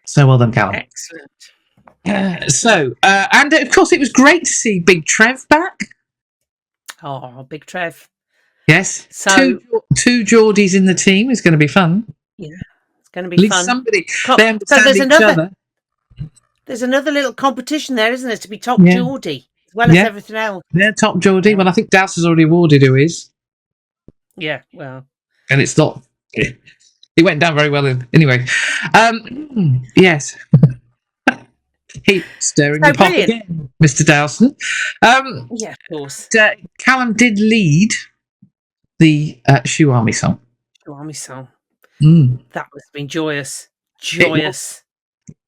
Speaker 1: So well done, Callum.
Speaker 2: Excellent.
Speaker 1: And of course it was great to see Big Trev back.
Speaker 2: Oh, Big Trev.
Speaker 1: Yes.
Speaker 2: So
Speaker 1: two Geordies in the team is going to be fun.
Speaker 2: Yeah, it's going to be
Speaker 1: At least
Speaker 2: fun.
Speaker 1: Somebody. They understand each other.
Speaker 2: There's another little competition there, isn't there, to be top Geordie? as well as everything else.
Speaker 1: Yeah, top Geordie. Well, I think Douse has already awarded who is.
Speaker 2: Yeah, well.
Speaker 1: And it's not. It went down very well. Anyway, yes. He's stirring the pot again, Mr. Dowson.
Speaker 2: Yeah, of course.
Speaker 1: Callum did lead the Shoe Army song.
Speaker 2: Shoe Army song.
Speaker 1: That
Speaker 2: must have been joyous. Joyous.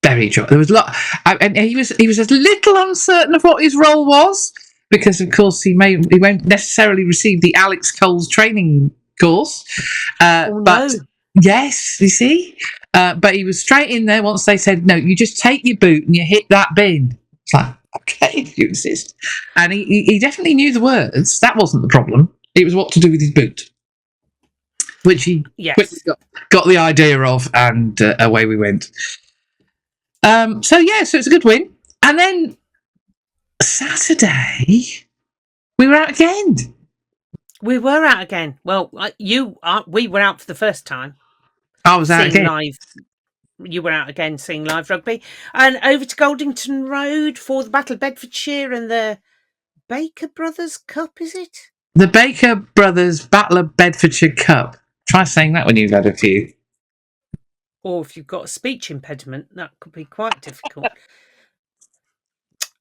Speaker 1: Very joyous. There was a lot, and he was a little uncertain of what his role was because, of course, he won't necessarily receive the Alex Cole's training course. But yes, you see. But he was straight in there once they said, no, you just take your boot and you hit that bin. It's like, okay, if you insist. And he definitely knew the words. That wasn't the problem. It was what to do with his boot, which he quickly got the idea of, and away we went. So it's a good win. And then Saturday, we were out again.
Speaker 2: We were out again. Well, we were out for the first time.
Speaker 1: I was out again.
Speaker 2: Live. You were out again seeing live rugby. And over to Goldington Road for the Battle of Bedfordshire and the Baker Brothers Cup, is it?
Speaker 1: The Baker Brothers Battle of Bedfordshire Cup. Try saying that when you've had a few.
Speaker 2: Or if you've got a speech impediment, that could be quite difficult.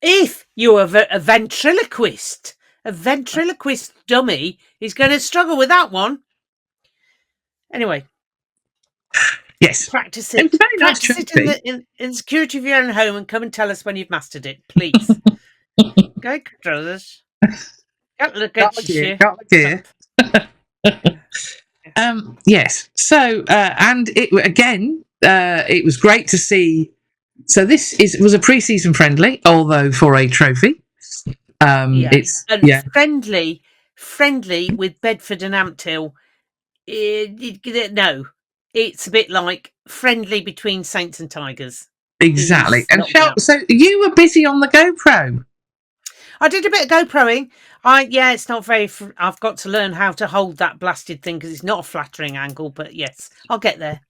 Speaker 2: If you're a ventriloquist dummy is going to struggle with that one. Anyway.
Speaker 1: Yes.
Speaker 2: Practice it. Practice it in the security of your own home and come and tell us when you've mastered it, please. Go, brothers. Got the gear.
Speaker 1: Yes. So, and it was great to see. So this was a pre-season friendly, although for a trophy. It's friendly with Bedford and Ampthill. No, it's a bit like friendly between Saints and Tigers. Exactly. And so you were busy on the GoPro.
Speaker 2: I did a bit of GoProing. It's not very. I've got to learn how to hold that blasted thing because it's not a flattering angle. But yes, I'll get there.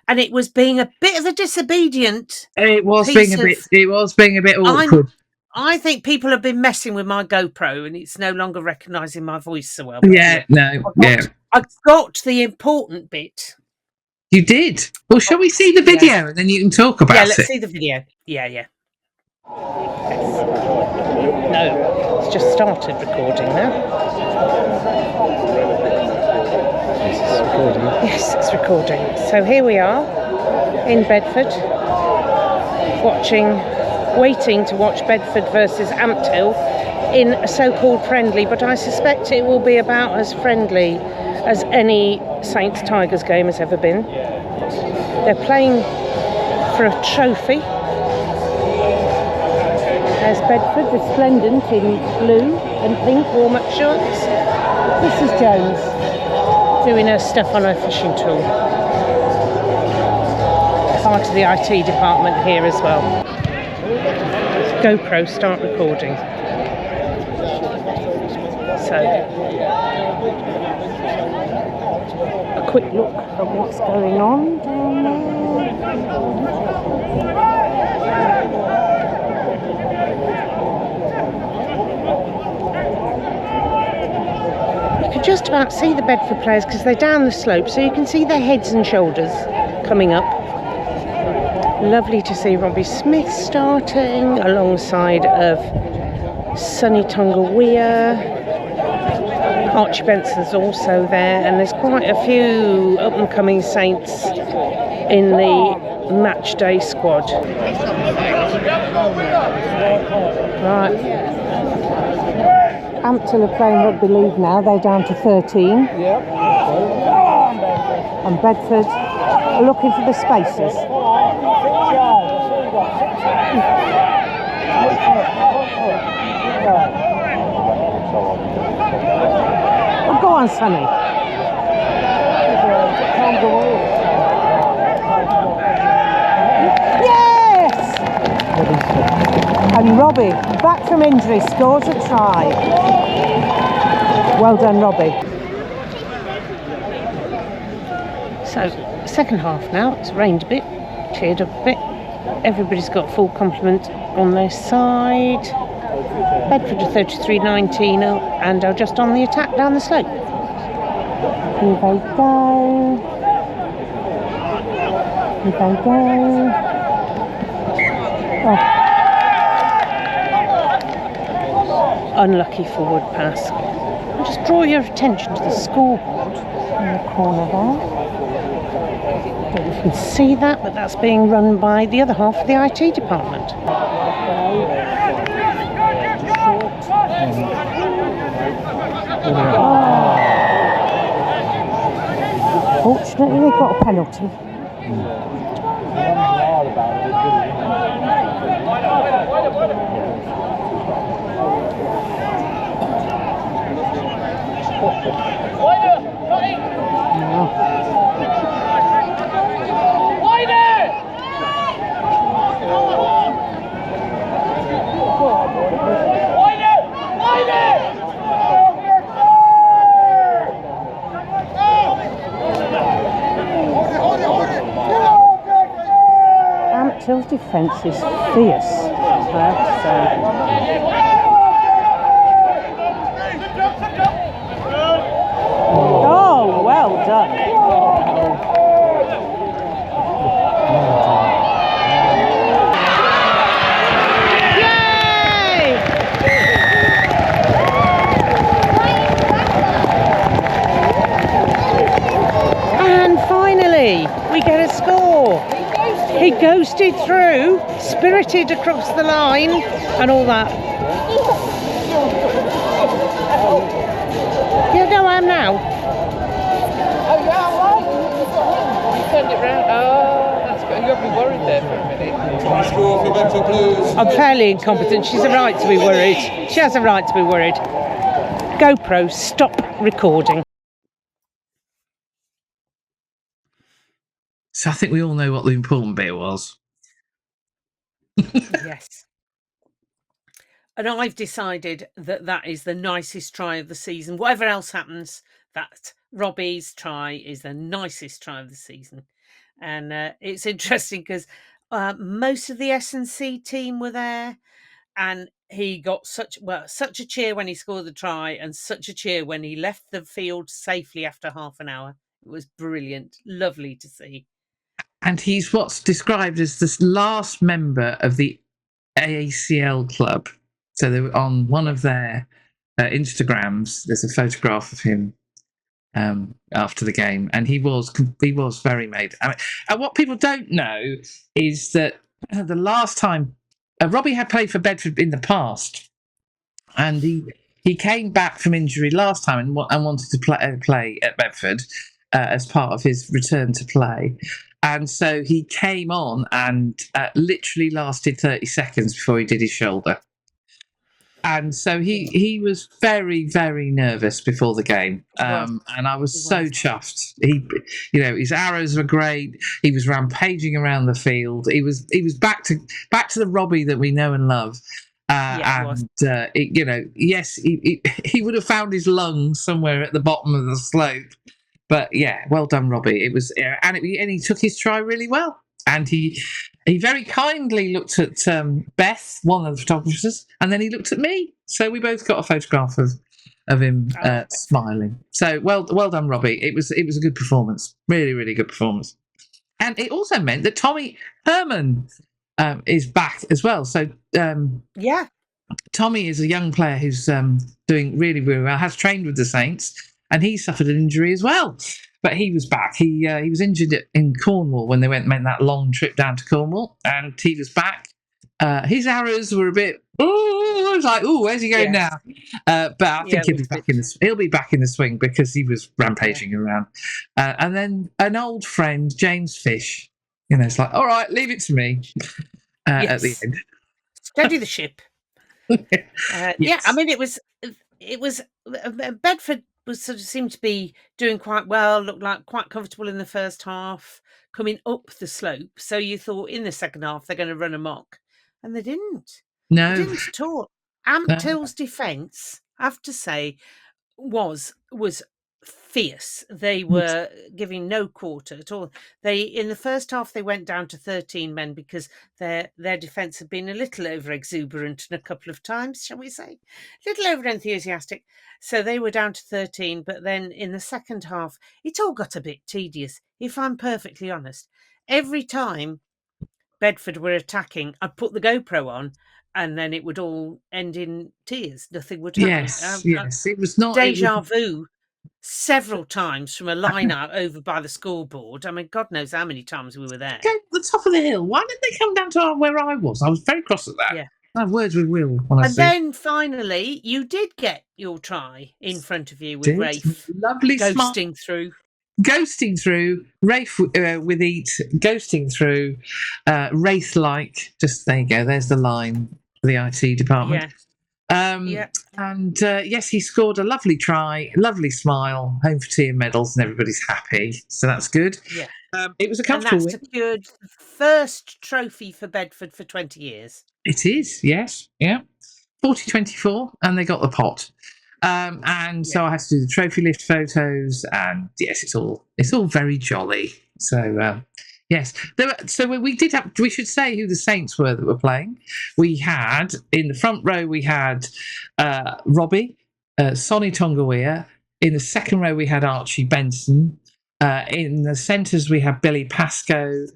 Speaker 2: And it was being a bit of a disobedient.
Speaker 1: It was being a bit awkward.
Speaker 2: I think people have been messing with my GoPro and it's no longer recognising my voice so well. I got the important bit.
Speaker 1: You did. Well, shall we see the video and then you can talk about it?
Speaker 2: Yeah, let's see the video. Yeah. No, it's just started recording now. Yes, it's recording. So here we are in Bedford, waiting to watch Bedford versus Ampthill in a so-called friendly, but I suspect it will be about as friendly as any Saints Tigers game has ever been. They're playing for a trophy. There's Bedford, resplendent in blue and pink warm-up shorts. Mrs. Jones doing her stuff on her fishing tool. Part of the IT department here as well. GoPro, start recording. So, a quick look at what's going on down there. Just about see the Bedford players because they're down the slope, so you can see their heads and shoulders coming up. Lovely to see Robbie Smith starting alongside of Sonny Tonga-Weir. Archie Benson's also there, and there's quite a few up-and-coming Saints in the match day squad. Right. Ampthill are playing rugby league now. They're down to 13. And Bedford are looking for the spacers. Oh, go on, Sonny. Yes! And Robbie, back from injury, scores a try. Well done, Robbie. So, second half now. It's rained a bit, cleared up a bit. Everybody's got full complement on their side. Bedford are 33-19 and are just on the attack down the slope. Here they go. Here they go. Oh. Unlucky forward pass. I'll just draw your attention to the scoreboard in the corner there. Don't know if you can see that, but that's being run by the other half of the IT department. Fortunately, they got a penalty. Til's defence is fierce, I have to say. Oh, well done. Yay! And finally, we get a score. He ghosted through, spirited across the line, and all that. You know I am now.
Speaker 3: Oh, yeah, right. You turned it round. Oh, that's good. You'll be worried there for a minute.
Speaker 4: Score for Bedford Blues.
Speaker 2: I'm fairly incompetent. She's a right to be worried. She has a right to be worried. GoPro, stop recording.
Speaker 1: So I think we all know what the important bit was.
Speaker 2: Yes. And I've decided that that is the nicest try of the season. Whatever else happens, that Robbie's try is the nicest try of the season. And it's interesting because most of the S&C team were there, and he got such a cheer when he scored the try and such a cheer when he left the field safely after half an hour. It was brilliant. Lovely to see.
Speaker 1: And he's what's described as the last member of the AACL club. So they were on one of their Instagrams. There's a photograph of him after the game, and he was very made. I mean, and what people don't know is that the last time Robbie had played for Bedford in the past, and he came back from injury last time and wanted to play at Bedford as part of his return to play. And so he came on and literally lasted 30 seconds before he did his shoulder. And so he was very, very nervous before the game. And I was so chuffed. His arrows were great. He was rampaging around the field. He was back to the Robbie that we know and love. Yes, he would have found his lungs somewhere at the bottom of the slope. But yeah, well done, Robbie. It was, and he took his try really well. And he very kindly looked at Beth, one of the photographers, and then he looked at me. So we both got a photograph of him smiling. So well done, Robbie. It was a good performance, really, really good performance. And it also meant that Tommy Herman is back as well. So Tommy is a young player who's doing really, really well. Has trained with the Saints. And he suffered an injury as well, but he was back. He was injured in Cornwall when they made that long trip down to Cornwall, and he was back. His arrows were a bit. Oh, I was like, oh, where's he going now? But I think he'll be back in the swing because he was rampaging around. And then an old friend, James Fish. It's like, all right, leave it to me. At the end,
Speaker 2: steady the ship.
Speaker 1: Yes.
Speaker 2: Yeah, I mean, it was Bedford. Seemed to be doing quite well, looked like quite comfortable in the first half, coming up the slope. So you thought in the second half they're going to run amok. And they didn't.
Speaker 1: No.
Speaker 2: They didn't at all. Till's defence, I have to say, was fierce. They were giving no quarter at all. In the first half, they went down to 13 men because their defence had been a little over exuberant and a couple of times, shall we say, a little over enthusiastic. So they were down to 13. But then in the second half, it all got a bit tedious, if I'm perfectly honest. Every time Bedford were attacking, I'd put the GoPro on, and then it would all end in tears. Nothing would happen.
Speaker 1: Yes. It was not
Speaker 2: Deja vu several times from a line out over by the scoreboard. I mean, God knows how many times we were there.
Speaker 1: Go to the top of the hill. Why didn't they come down to where I was? I was very cross at that.
Speaker 2: Yeah.
Speaker 1: I have words with Will. And
Speaker 2: then finally, you did get your try in front of you with Rafe.
Speaker 1: Lovely
Speaker 2: ghosting through.
Speaker 1: Ghosting through, Rafe with Eat, ghosting through, Wraith-like. Just there you go. There's the line for the IT department.
Speaker 2: Yeah.
Speaker 1: And yes, he scored a lovely try, lovely smile, home for tea and medals, and everybody's happy. So that's good.
Speaker 2: Yeah.
Speaker 1: It was a comfortable
Speaker 2: win. And that's secured the first trophy for Bedford for 20 years.
Speaker 1: It is, yes. Yeah. 40-24, and they got the pot. So I had to do the trophy lift photos, and yes, it's all very jolly. So yes, we should say who the Saints were that were playing. We had in the front row Robbie, Sonny Tongaweer. In the second row we had Archie Benson. In the centres we had Billy Pascoe.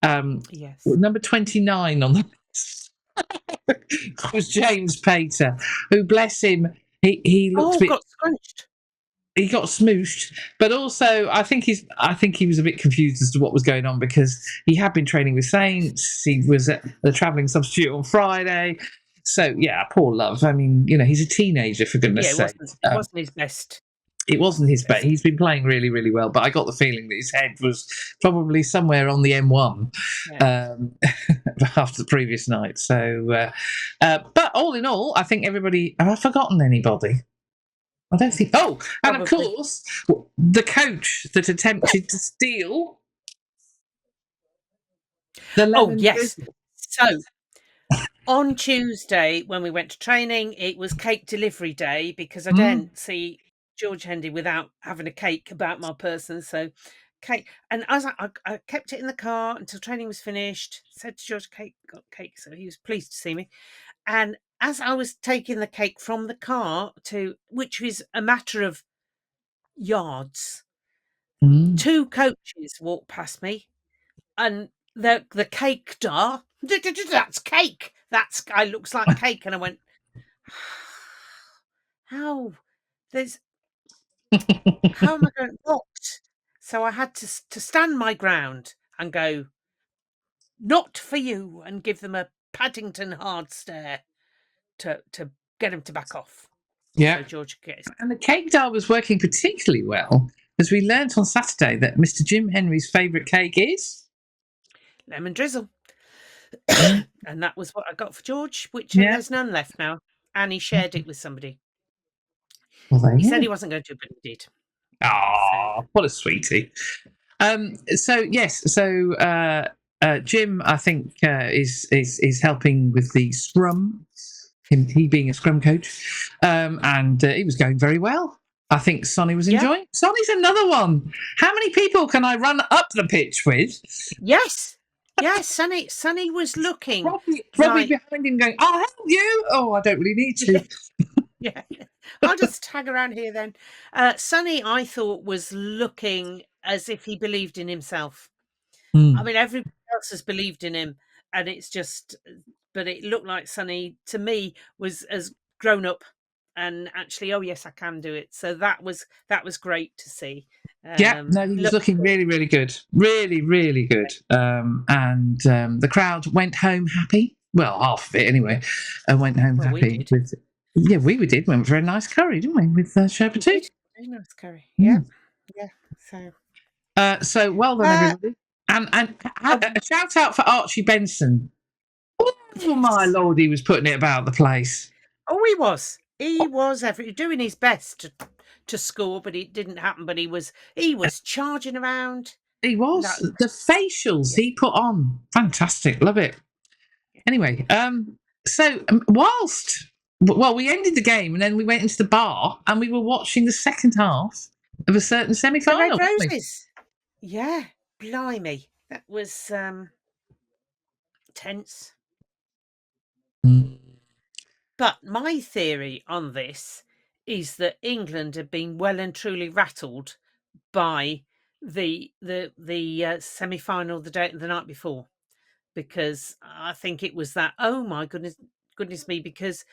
Speaker 1: Number 29 on the list was James Pater, who, bless him, he looked a bit.
Speaker 2: Got scrunched.
Speaker 1: He got smooshed, but also I think he was a bit confused as to what was going on because he had been training with Saints. He was at the travelling substitute on Friday. So yeah, poor love. I mean, he's a teenager, for goodness' sake.
Speaker 2: It wasn't his best.
Speaker 1: It wasn't his best. He's been playing really, really well, but I got the feeling that his head was probably somewhere on the M1 after the previous night. So, but all in all, I think everybody. Have I forgotten anybody? I don't think. Oh, and of course, the coach that attempted to steal the lemon.
Speaker 2: Yes. So on Tuesday, when we went to training, it was cake delivery day because I didn't see George Hendy without having a cake about my person. So cake, and I kept it in the car until training was finished. Said to George, got cake, so he was pleased to see me. And as I was taking the cake from the car which was a matter of yards, two coaches walked past me, and the cake jar. That's cake. That guy looks like cake, and I went, how? How am I going? What? So I had to stand my ground and go, not for you, and give them a Paddington hard stare to get him to back off.
Speaker 1: Yeah.
Speaker 2: So George gets.
Speaker 1: And the cake jar was working particularly well because we learnt on Saturday that Mr. Jim Henry's favourite cake is
Speaker 2: lemon drizzle. And that was what I got for George, which there's none left now. And he shared it with somebody.
Speaker 1: Well,
Speaker 2: he said he wasn't going to, but he did.
Speaker 1: Oh, what a sweetie. Jim, I think, is helping with the scrum, he being a scrum coach, and he was going very well. I think Sonny was enjoying. Sonny's another one. How many people can I run up the pitch with?
Speaker 2: Yes. Yes, Sonny was looking.
Speaker 1: Robbie behind him going, I'll help you. Oh, I don't really need to.
Speaker 2: Yeah. I'll just tag around here then. Sonny, I thought, was looking as if he believed in himself. I mean, everybody else has believed in him, and it's just, but it looked like Sonny, to me, was as grown up and actually, oh yes, I can do it. So that was great to see.
Speaker 1: He was looking really, really good. Really, really good. And the crowd went home happy. Well, half of it anyway. Went home happy. We did. Went for a nice curry, didn't we? With Sherpa too.
Speaker 2: Very nice curry. Yeah.
Speaker 1: So well done, everybody. And a shout out for Archie Benson. Oh my lord, he was putting it about the place.
Speaker 2: Oh, he was. He was doing his best to score, but it didn't happen. But he was charging around.
Speaker 1: He was. The facials he put on, fantastic. Love it. Anyway, so we ended the game and then we went into the bar and we were watching the second half of a certain
Speaker 2: The
Speaker 1: semi-final.
Speaker 2: Red
Speaker 1: Weren't we?
Speaker 2: Roses. Yeah, blimey. That was tense.
Speaker 1: Mm.
Speaker 2: But my theory on this is that England had been well and truly rattled by the semi-final the night before, because I think it was that, oh my goodness me, because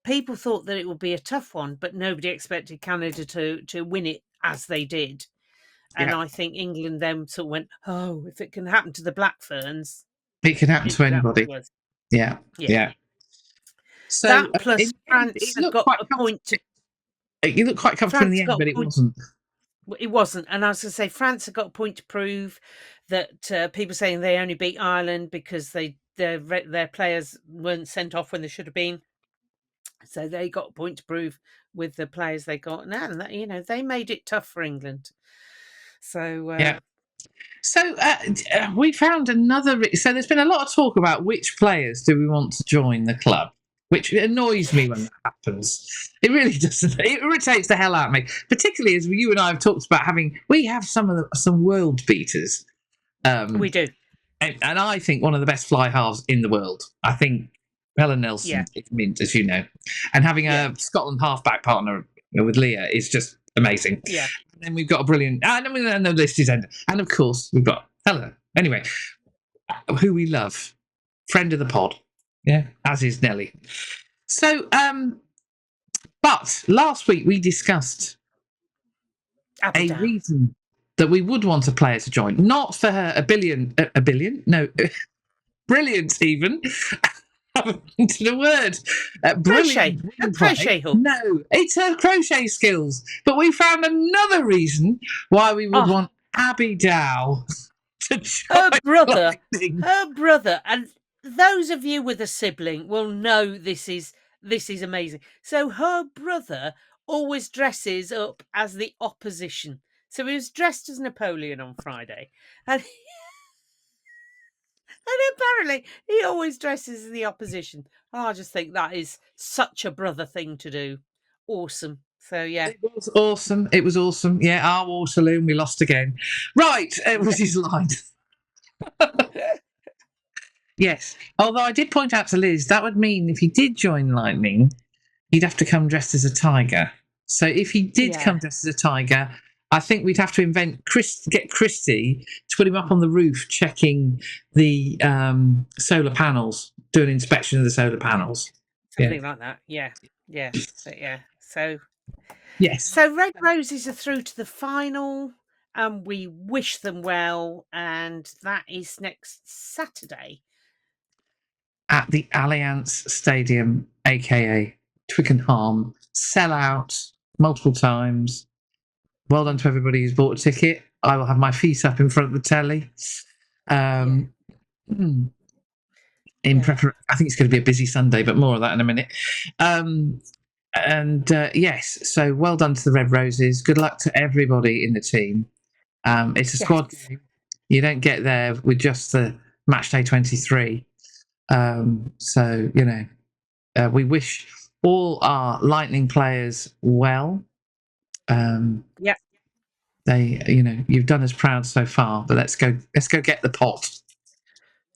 Speaker 2: people thought that it would be a tough one, but nobody expected Canada to win it as they did. And
Speaker 1: Yeah.
Speaker 2: I think England then sort of went, oh, if it can happen to the Black Ferns,
Speaker 1: It can happen
Speaker 2: it
Speaker 1: to
Speaker 2: could happen
Speaker 1: anybody.
Speaker 2: to us.
Speaker 1: Yeah.
Speaker 2: Yeah.
Speaker 1: Yeah. So
Speaker 2: That
Speaker 1: in
Speaker 2: plus
Speaker 1: the end,
Speaker 2: France
Speaker 1: it
Speaker 2: had
Speaker 1: looked
Speaker 2: got
Speaker 1: quite
Speaker 2: a point to
Speaker 1: You looked quite comfortable in
Speaker 2: France
Speaker 1: the end,
Speaker 2: got
Speaker 1: but
Speaker 2: a
Speaker 1: it
Speaker 2: point.
Speaker 1: wasn't.
Speaker 2: It wasn't, and I was going to say France had got a point to prove. That people saying they only beat Ireland because their players weren't sent off when they should have been, so they got a point to prove with the players they got, and that, they made it tough for England. So
Speaker 1: Yeah. So we found another. So there's been a lot of talk about which players do we want to join the club, which annoys me when that happens. It really doesn't. It irritates the hell out of me, particularly as you and I have talked about we have some world beaters.
Speaker 2: we do.
Speaker 1: And I think one of the best fly halves in the world. I think Helen Nelson is mint, as you know, and having a Scotland halfback partner with Leah is just amazing.
Speaker 2: Yeah.
Speaker 1: And then we've got a brilliant, and the list is ended. And of course, we've got Helen. Anyway, who we love, friend of the pod, as is Nelly. So, but last week we discussed a reason that we would want a player to join, not for her brilliant even. To the word.
Speaker 2: Crochet. A crochet hook.
Speaker 1: No, it's her crochet skills. But we found another reason why we would want Abby Dow to join
Speaker 2: her brother.
Speaker 1: Lightning.
Speaker 2: Her brother. And those of you with a sibling will know this is amazing. So her brother always dresses up as the opposition. So he was dressed as Napoleon on Friday. And apparently he always dresses as the opposition. I just think that is such a brother thing to do. Awesome. So, yeah.
Speaker 1: It was awesome. It was awesome. Yeah, our Waterloo, and we lost again. Right, it was his line. Yes. Although I did point out to Liz, that would mean if he did join Lightning, he'd have to come dressed as a tiger. So if he did come dressed as a tiger, I think we'd have to get Christy to put him up on the roof checking the solar panels, do an inspection of the solar panels.
Speaker 2: Something like that. Yeah. Yeah. But yeah. So,
Speaker 1: yes.
Speaker 2: So Red Roses are through to the final, and we wish them well. And that is next Saturday
Speaker 1: at the Allianz Stadium, aka Twickenham. Sell out multiple times. Well done to everybody who's bought a ticket. I will have my feet up in front of the telly. I think it's going to be a busy Sunday, but more of that in a minute. Yes, so well done to the Red Roses. Good luck to everybody in the team. It's a squad game. You don't get there with just the match day 23. So, we wish all our Lightning players well. You've done us proud so far, but let's go get the pot.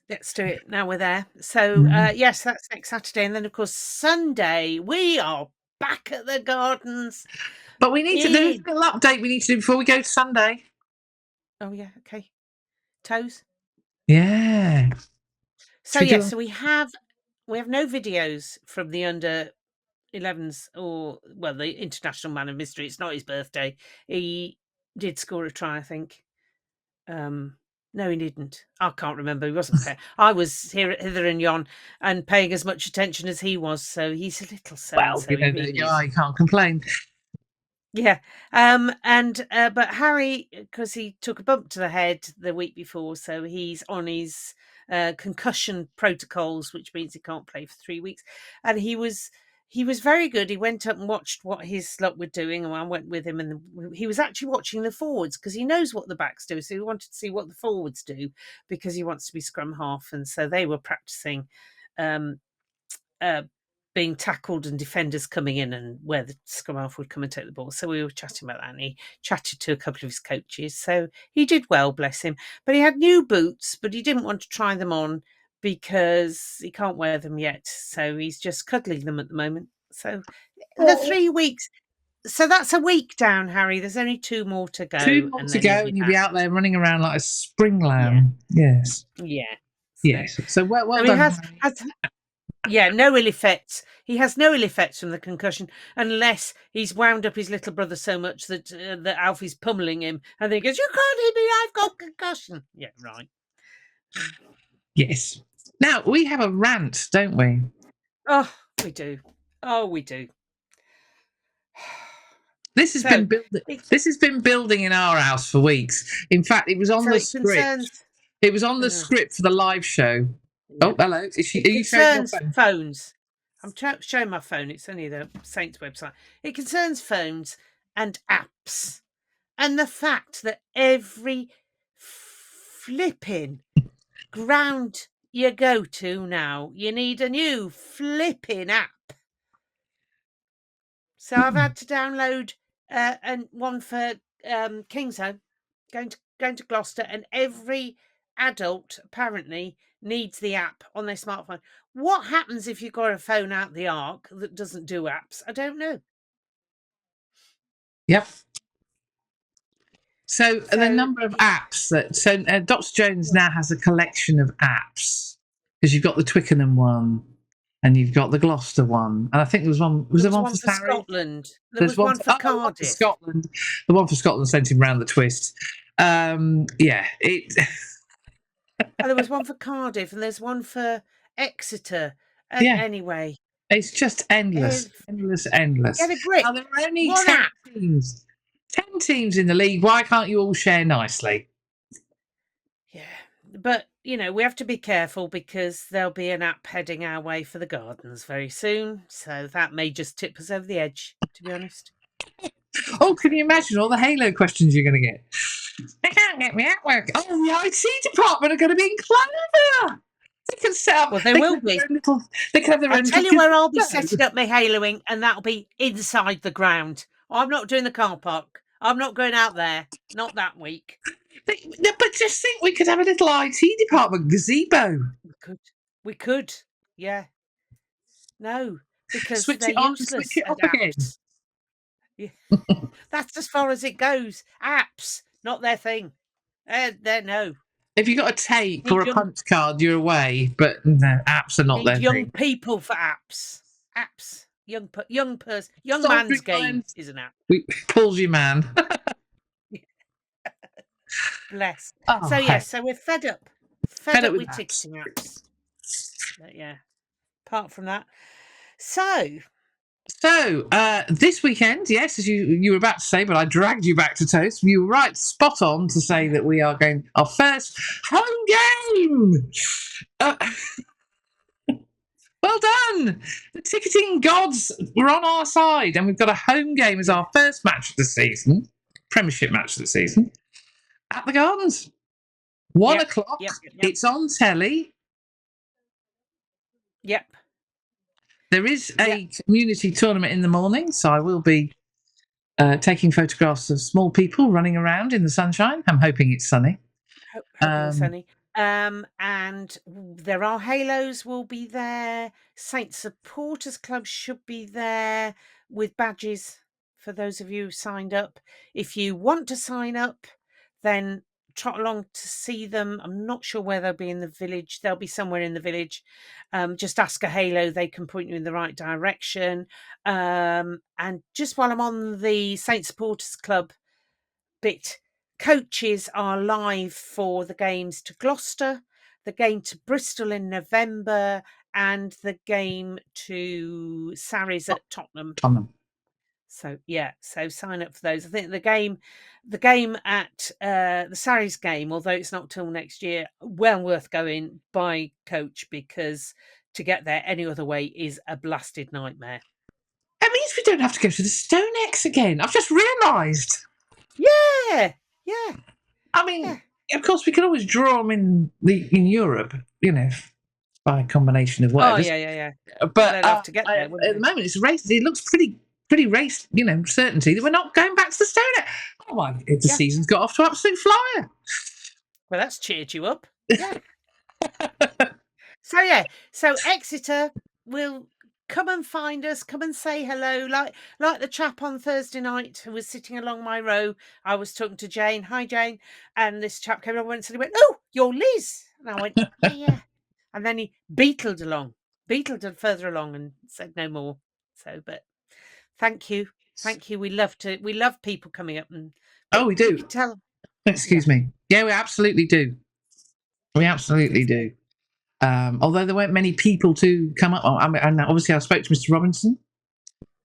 Speaker 2: Let's do it. Now we're there. So, yes, that's next Saturday. And then, of course, Sunday, we are back at the Gardens.
Speaker 1: But we need to do a little update we need to do before we go to Sunday.
Speaker 2: Oh, yeah. Okay. Toes?
Speaker 1: Yeah.
Speaker 2: So, yes, so we have no videos from the under 11s the International Man of Mystery. It's not his birthday. He did score a try, I think. No, he didn't. I can't remember. He wasn't there. I was hither and yon and paying as much attention as he was. So he's a little so-and-so.
Speaker 1: You can't complain.
Speaker 2: Yeah. But Harry, because he took a bump to the head the week before, so he's on his concussion protocols, which means he can't play for 3 weeks. And he was very good. He went up and watched what his lot were doing, and I went with him, and he was actually watching the forwards because he knows what the backs do. So he wanted to see what the forwards do because he wants to be scrum half, and so they were practicing being tackled and defenders coming in and where the scrum half would come and take the ball. So we were chatting about that, and he chatted to a couple of his coaches. So he did well, bless him. But he had new boots, but he didn't want to try them on because he can't wear them yet. So he's just cuddling them at the moment. So the 3 weeks. So that's a week down, Harry. There's only 2 more to go.
Speaker 1: 2 more to go, and you'll be out there running around like a spring lamb. Yes.
Speaker 2: Yeah.
Speaker 1: Yes. So well
Speaker 2: so
Speaker 1: done.
Speaker 2: No ill effects. He has no ill effects from the concussion, unless he's wound up his little brother so much that that Alfie's pummeling him, and then he goes, "You can't hit me! I've got concussion." Yeah, right.
Speaker 1: Yes. Now we have a rant, don't we?
Speaker 2: Oh, we do. Oh, we do.
Speaker 1: This has been building. This has been building in our house for weeks. In fact, it was on the script. It was on the script for the live show. Yeah. Oh, hello. Are you showing your phone?
Speaker 2: Phones. I'm showing my phone. It's only the Saints website. It concerns phones and apps, and the fact that every flipping ground you go to now, you need a new flipping app. So I've had to download and one for Kingsholm, going to Gloucester, and every adult apparently needs the app on their smartphone. What happens if you've got a phone out the arc that doesn't do apps? I don't know.
Speaker 1: Yep. So the number of apps that Dr. Jones now has a collection of apps, because you've got the Twickenham one and you've got the Gloucester one, and I think there was one. Was there one for
Speaker 2: Scotland? There was one for Cardiff.
Speaker 1: One for Scotland. The one for Scotland sent him round the twist. Yeah,
Speaker 2: there was one for Cardiff, and there's one for Exeter. Anyway,
Speaker 1: it's just endless.
Speaker 2: Get a grip.
Speaker 1: Now, there are only 10 teams. 10 teams in the league. Why can't you all share nicely?
Speaker 2: Yeah, but we have to be careful, because there'll be an app heading our way for the Gardens very soon. So that may just tip us over the edge, to be honest.
Speaker 1: Oh, can you imagine all the Halo questions you're going to get? They can't get me at work. Oh, the IT department are going to be clever. They can set up.
Speaker 2: Well, they will be.
Speaker 1: They can have their own.
Speaker 2: I'll tell you where I'll be setting up my Haloing, and that'll be inside the ground. I'm not doing the car park. I'm not going out there. Not that week.
Speaker 1: But just think, we could have a little IT department gazebo.
Speaker 2: We could. Yeah. No, because
Speaker 1: switch
Speaker 2: they're
Speaker 1: it on,
Speaker 2: useless.
Speaker 1: Switch it off again.
Speaker 2: Yeah. That's as far as it goes. Apps, not their thing. They're no.
Speaker 1: If you've got a tape or a punch card, you're away. But no, apps are not their thing.
Speaker 2: Young people for apps. Apps. Young man's game is an app.
Speaker 1: Paul's your man.
Speaker 2: Bless. So we're fed up. Fed up with ticketing apps. But yeah. Apart from that. So
Speaker 1: this weekend, yes, as you were about to say, but I dragged you back to toast. You were right, spot on to say that we are going our first home game. Well done! The ticketing gods were on our side, and we've got a home game as our first match of the season, Premiership match of the season, at the Gardens. 1 o'clock. Yep. It's on telly.
Speaker 2: Yep.
Speaker 1: There is a community tournament in the morning, so I will be taking photographs of small people running around in the sunshine. I'm hoping it's sunny.
Speaker 2: Hoping it's sunny. And there are Halos will be there. Saint Supporters Club should be there with badges for those of you who signed up. If you want to sign up, then trot along to see them. I'm not sure where they'll be in the village. They'll be somewhere in the village. Just ask a Halo. They can point you in the right direction. And just while I'm on the Saint Supporters Club bit, coaches are live for the games to Gloucester, the game to Bristol in November, and the game to Sarries at Tottenham. So sign up for those. I think the game at the Sarries game, although it's not till next year, well worth going by coach, because to get there any other way is a blasted nightmare.
Speaker 1: That means we don't have to go to the StoneX again. I've just realised.
Speaker 2: Yeah.
Speaker 1: I mean, of course, we can always draw them in Europe, by a combination of
Speaker 2: Oh
Speaker 1: whatever.
Speaker 2: yeah.
Speaker 1: But
Speaker 2: They'd have to get there,
Speaker 1: at
Speaker 2: wouldn't
Speaker 1: the
Speaker 2: they?
Speaker 1: moment, it's race. It looks pretty race. Certainty that we're not going back to the StoneX. Oh my! The season's got off to an absolute flyer.
Speaker 2: Well, that's cheered you up. Yeah. So Exeter will come and find us, come and say hello, like the chap on Thursday night who was sitting along my row. I was talking to Jane. Hi, Jane. And this chap came over and said, he went, "Oh, you're Liz." And I went, yeah. And then he beetled further along and said no more. So, but thank you. We love people coming up and.
Speaker 1: Oh, we do.
Speaker 2: You can tell.
Speaker 1: Excuse me. Yeah, we absolutely do. We absolutely do. Although there weren't many people to come up. And obviously I spoke to Mr. Robinson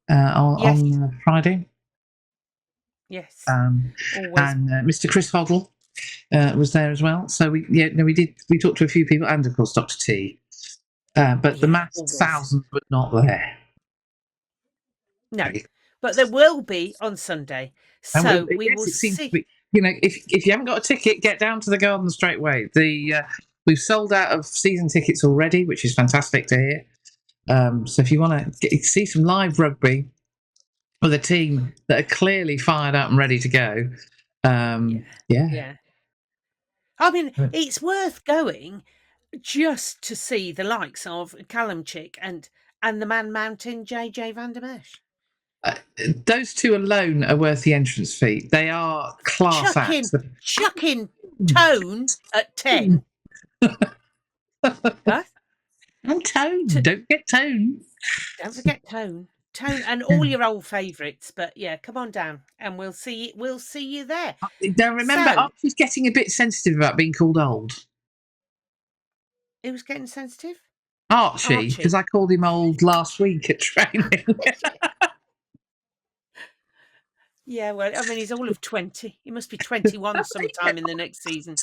Speaker 1: on Friday.
Speaker 2: Yes.
Speaker 1: And Mr. Chris Hoddle was there as well. So we did. We talked to a few people, and of course Dr. T. But the mass thousands were not there.
Speaker 2: No, but there will be on Sunday. So we will see.
Speaker 1: If you haven't got a ticket, get down to the garden straight away. We've sold out of season tickets already, which is fantastic to hear. So if you want to see some live rugby with a team that are clearly fired up and ready to go, yeah.
Speaker 2: I mean, it's worth going just to see the likes of Callum Chick and the Man Mountain JJ Van der Mesh.
Speaker 1: Those two alone are worth the entrance fee. They are class acts.
Speaker 2: Chucking Tone at 10. Huh?
Speaker 1: And Tone. Don't forget Tone.
Speaker 2: Don't forget Tone. Tone and all your old favourites. But yeah, come on down and we'll see you there.
Speaker 1: Now remember, Archie's getting a bit sensitive about being called old.
Speaker 2: Who was getting sensitive?
Speaker 1: Archie, because I called him old last week at training.
Speaker 2: Yeah, well, I mean, he's all of 20. He must be 21 sometime in the next season.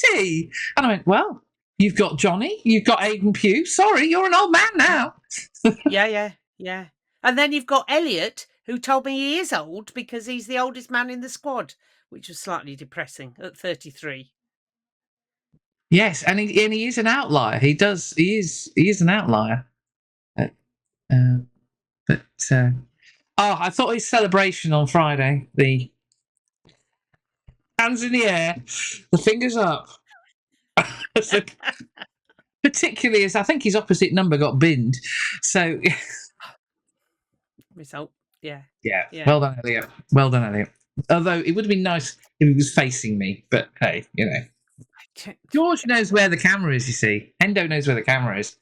Speaker 1: 20? And I went, well, you've got Johnny, you've got Aidan Pugh. Sorry, you're an old man now.
Speaker 2: Yeah. And then you've got Elliot, who told me he is old because he's the oldest man in the squad, which was slightly depressing at 33.
Speaker 1: Yes, and he is an outlier. He is an outlier. I thought his celebration on Friday, the hands in the air, the fingers up. So, particularly as I think his opposite number got binned. So
Speaker 2: result. Yeah.
Speaker 1: Well done, Elliot. Although it would have been nice if he was facing me, but hey, George knows where the camera is, you see. Endo knows where the camera is.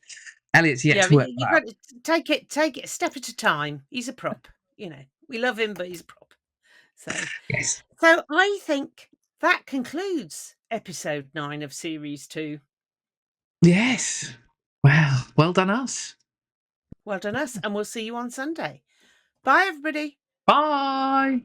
Speaker 1: Elliot's yet to work.
Speaker 2: You've got to take it a step at a time. He's a prop. We love him, but he's a prop. So
Speaker 1: yes.
Speaker 2: So I think that concludes episode 9 of series 2.
Speaker 1: Yes. Wow. Well done us.
Speaker 2: Well done us, and we'll see you on Sunday. Bye, everybody.
Speaker 1: Bye.